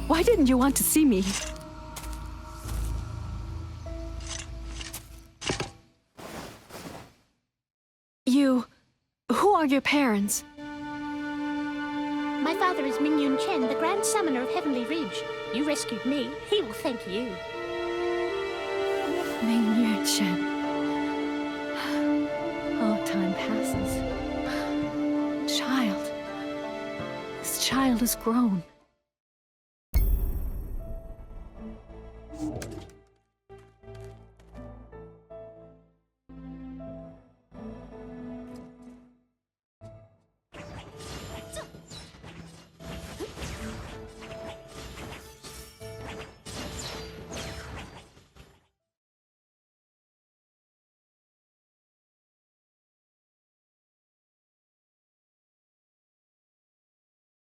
Why didn't you want to see me? Who are your parents? My father is Mingyun Chen, the Grand Summoner of Heavenly Ridge. You rescued me. He will thank you. Mingyun Chen. Oh, time passes. Child. This child is grown.